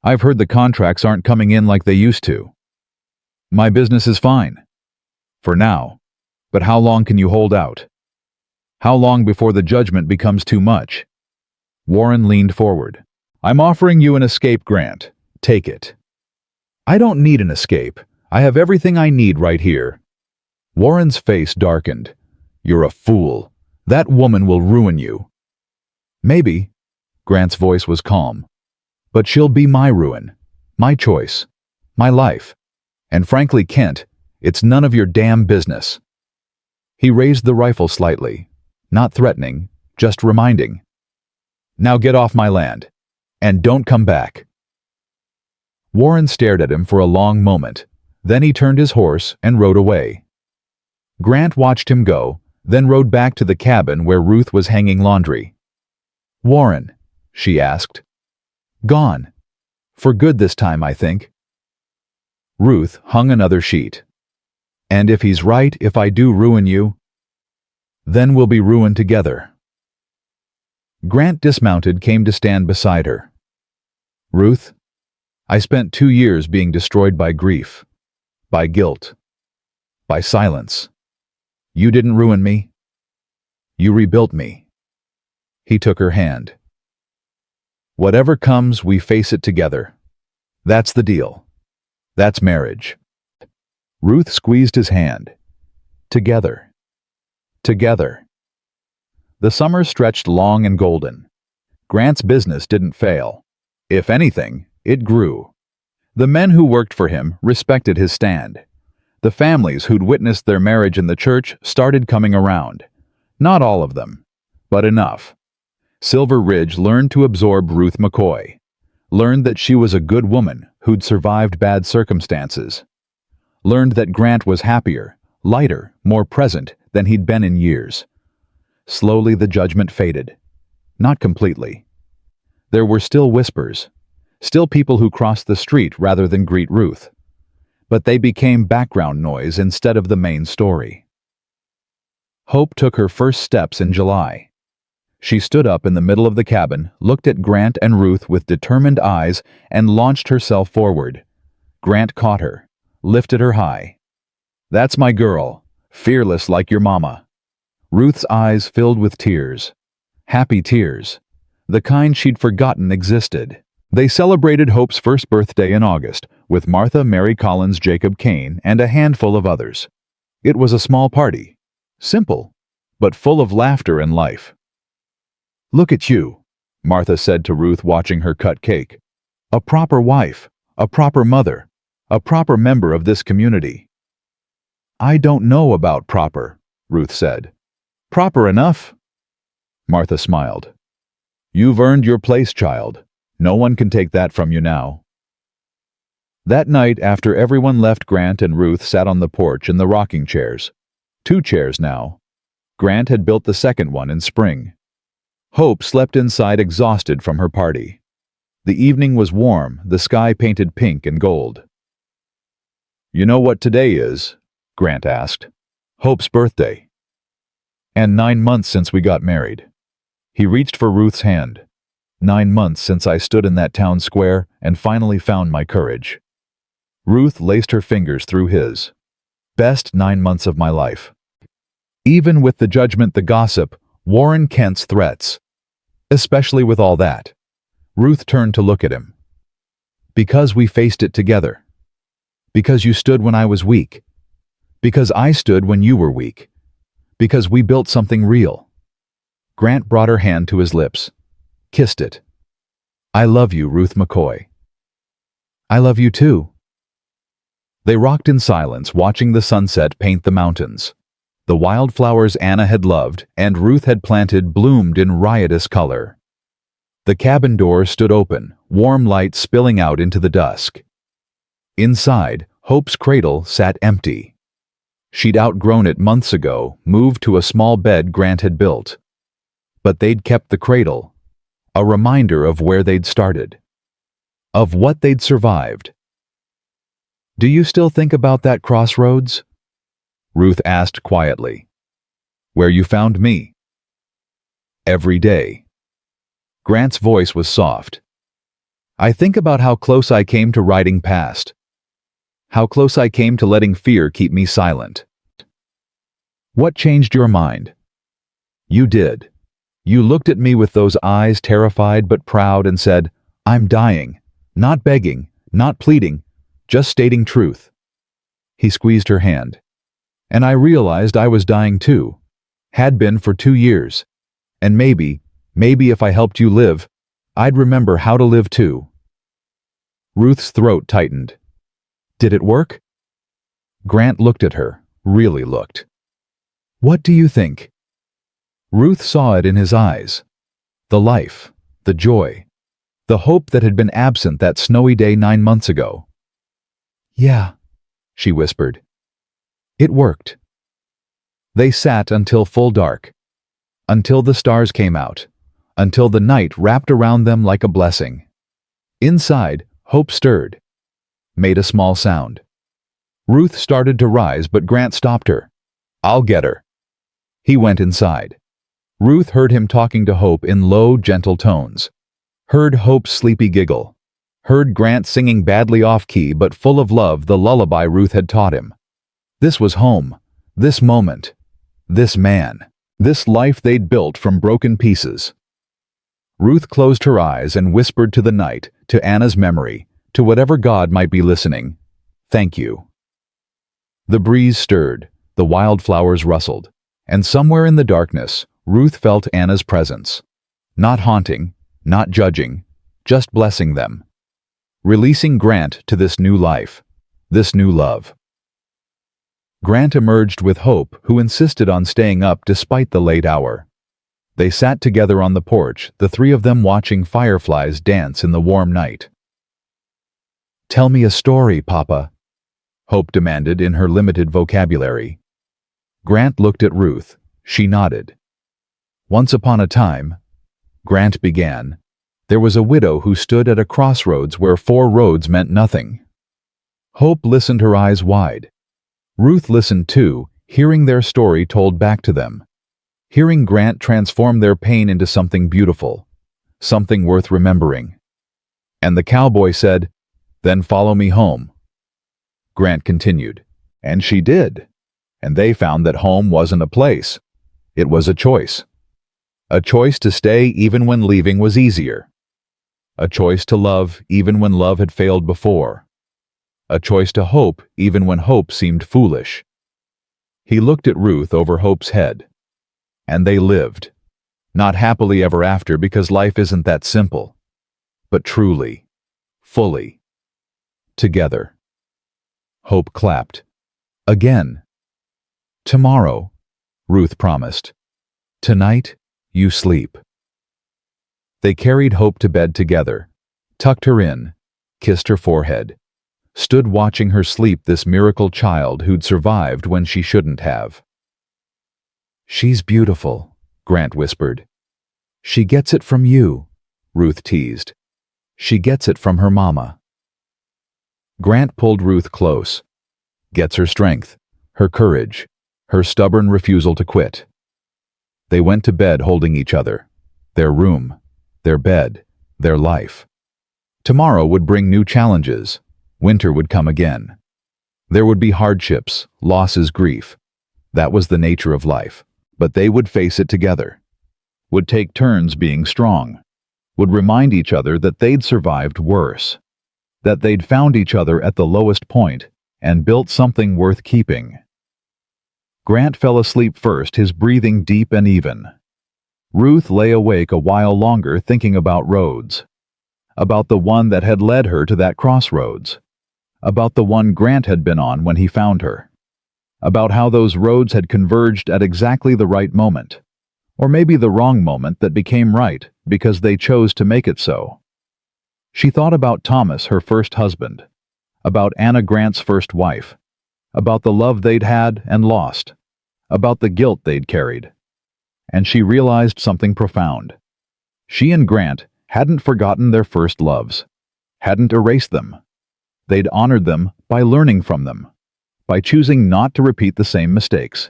I've heard the contracts aren't coming in like they used to. My business is fine. For now. But how long can you hold out? How long before the judgment becomes too much? Warren leaned forward. I'm offering you an escape, Grant. Take it. I don't need an escape. I have everything I need right here. Warren's face darkened. You're a fool. That woman will ruin you. Maybe. Grant's voice was calm. But she'll be my ruin. My choice. My life. And frankly, Kent, it's none of your damn business. He raised the rifle slightly. Not threatening, just reminding. Now get off my land. And don't come back. Warren stared at him for a long moment. Then he turned his horse and rode away. Grant watched him go, then rode back to the cabin where Ruth was hanging laundry. Warren, she asked. Gone. For good this time, I think. Ruth hung another sheet. And if he's right, if I do ruin you, then we'll be ruined together. Grant dismounted, came to stand beside her. Ruth, I spent 2 years being destroyed by grief, by guilt, by silence. You didn't ruin me. You rebuilt me. He took her hand. Whatever comes, we face it together. That's the deal. That's marriage. Ruth squeezed his hand. Together. Together. The summer stretched long and golden. Grant's business didn't fail. If anything, it grew. The men who worked for him respected his stand. The families who'd witnessed their marriage in the church started coming around. Not all of them, but enough. Silver Ridge learned to absorb Ruth McCoy, learned that she was a good woman who'd survived bad circumstances, learned that Grant was happier, lighter, more present than he'd been in years. Slowly the judgment faded. Not completely. There were still whispers, still people who crossed the street rather than greet Ruth. But they became background noise instead of the main story. Hope took her first steps in July. She stood up in the middle of the cabin, looked at Grant and Ruth with determined eyes, and launched herself forward. Grant caught her, lifted her high. That's my girl, fearless like your mama. Ruth's eyes filled with tears. Happy tears. The kind she'd forgotten existed. They celebrated Hope's first birthday in August, with Martha, Mary Collins, Jacob Kane, and a handful of others. It was a small party. Simple, but full of laughter and life. Look at you, Martha said to Ruth watching her cut cake. A proper wife, a proper mother, a proper member of this community. I don't know about proper, Ruth said. Proper enough? Martha smiled. You've earned your place, child. No one can take that from you now. That night, after everyone left, Grant and Ruth sat on the porch in the rocking chairs. 2 chairs now. Grant had built the second one in spring. Hope slept inside exhausted from her party. The evening was warm, the sky painted pink and gold. You know what today is? Grant asked. Hope's birthday. And 9 months since we got married. He reached for Ruth's hand. 9 months since I stood in that town square and finally found my courage. Ruth laced her fingers through his. Best 9 months of my life. Even with the judgment, the gossip, Warren Kent's threats. Especially with all that. Ruth turned to look at him. Because we faced it together. Because you stood when I was weak. Because I stood when you were weak. Because we built something real. Grant brought her hand to his lips. Kissed it. I love you, Ruth McCoy. I love you too. They rocked in silence, watching the sunset paint the mountains. The wildflowers Anna had loved and Ruth had planted bloomed in riotous color. The cabin door stood open, warm light spilling out into the dusk. Inside, Hope's cradle sat empty. She'd outgrown it months ago, moved to a small bed Grant had built. But they'd kept the cradle, a reminder of where they'd started, of what they'd survived. Do you still think about that crossroads? Ruth asked quietly. Where you found me? Every day. Grant's voice was soft. I think about how close I came to riding past. How close I came to letting fear keep me silent. What changed your mind? You did. You looked at me with those eyes, terrified but proud, and said, I'm dying. Not begging, not pleading, just stating truth. He squeezed her hand. And I realized I was dying too. Had been for 2 years. And maybe if I helped you live, I'd remember how to live too. Ruth's throat tightened. Did it work? Grant looked at her, really looked. What do you think? Ruth saw it in his eyes. The life, the joy, the hope that had been absent that snowy day 9 months ago. Yeah, she whispered. It worked. They sat until full dark, until the stars came out, until the night wrapped around them like a blessing. Inside, Hope stirred, made a small sound. Ruth started to rise, but Grant stopped her. "I'll get her." He went inside. Ruth heard him talking to Hope in low, gentle tones. Heard Hope's sleepy giggle. Heard Grant singing badly off-key but full of love the lullaby Ruth had taught him. This was home. This moment. This man. This life they'd built from broken pieces. Ruth closed her eyes and whispered to the night, to Anna's memory, to whatever God might be listening, "Thank you." The breeze stirred, the wildflowers rustled, and somewhere in the darkness, Ruth felt Anna's presence. Not haunting, not judging, just blessing them. Releasing Grant to this new life, this new love. Grant emerged with Hope, who insisted on staying up despite the late hour. They sat together on the porch, the three of them watching fireflies dance in the warm night. "Tell me a story, Papa," Hope demanded in her limited vocabulary. Grant looked at Ruth. She nodded. "Once upon a time," Grant began, "there was a widow who stood at a crossroads where 4 roads meant nothing." Hope listened, her eyes wide. Ruth listened too, hearing their story told back to them. Hearing Grant transform their pain into something beautiful, something worth remembering. And the cowboy said, "Then follow me home." Grant continued, "And she did. And they found that home wasn't a place. It was a choice. A choice to stay even when leaving was easier. A choice to love even when love had failed before. A choice to hope even when hope seemed foolish." He looked at Ruth over Hope's head. And they lived. Not happily ever after, because life isn't that simple. But truly, fully, together. Hope clapped. Again. "Tomorrow," Ruth promised. "Tonight, you sleep." They carried Hope to bed together, tucked her in, kissed her forehead, stood watching her sleep, this miracle child who'd survived when she shouldn't have. "She's beautiful," Grant whispered. "She gets it from you," Ruth teased. "She gets it from her mama." Grant pulled Ruth close. "Gets her strength, her courage, her stubborn refusal to quit." They went to bed holding each other, their room, their bed, their life. Tomorrow would bring new challenges. Winter would come again. There would be hardships, losses, grief. That was the nature of life. But they would face it together. Would take turns being strong. Would remind each other that they'd survived worse. That they'd found each other at the lowest point and built something worth keeping. Grant fell asleep first, his breathing deep and even. Ruth lay awake a while longer thinking about roads. About the one that had led her to that crossroads. About the one Grant had been on when he found her. About how those roads had converged at exactly the right moment. Or maybe the wrong moment that became right because they chose to make it so. She thought about Thomas, her first husband. About Anna, Grant's first wife. About the love they'd had and lost. About the guilt they'd carried. And she realized something profound. She and Grant hadn't forgotten their first loves. Hadn't erased them. They'd honored them by learning from them. By choosing not to repeat the same mistakes.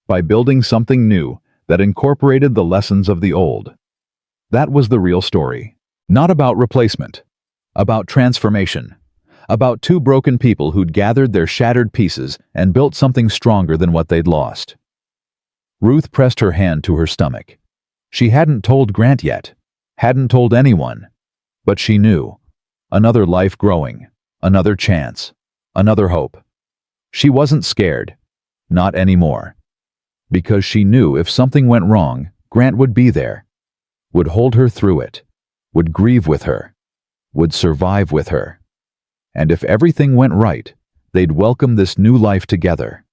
By building something new that incorporated the lessons of the old. That was the real story. Not about replacement. About transformation. About 2 broken people who'd gathered their shattered pieces and built something stronger than what they'd lost. Ruth pressed her hand to her stomach. She hadn't told Grant yet. Hadn't told anyone. But she knew. Another life growing. Another chance. Another hope. She wasn't scared. Not anymore. Because she knew if something went wrong, Grant would be there. Would hold her through it. Would grieve with her. Would survive with her. And if everything went right, they'd welcome this new life together.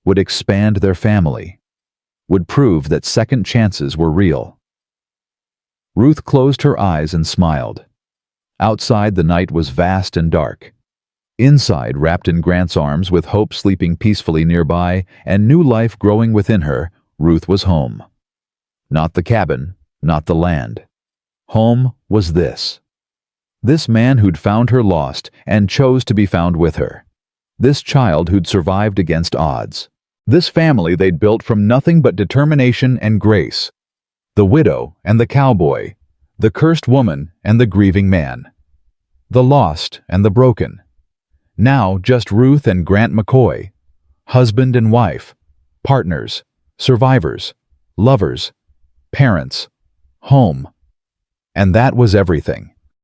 Would expand their family. Would prove that second chances were real. Ruth closed her eyes and smiled. Outside, the night was vast and dark. Inside, wrapped in Grant's arms, with Hope sleeping peacefully nearby and new life growing within her, Ruth was home. Not the cabin, not the land. Home was this. This man who'd found her lost and chose to be found with her. This child who'd survived against odds. This family they'd built from nothing but determination and grace. The widow and the cowboy. The cursed woman and the grieving man. The lost and the broken. Now just Ruth and Grant McCoy. Husband and wife. Partners. Survivors. Lovers. Parents. Home. And that was everything.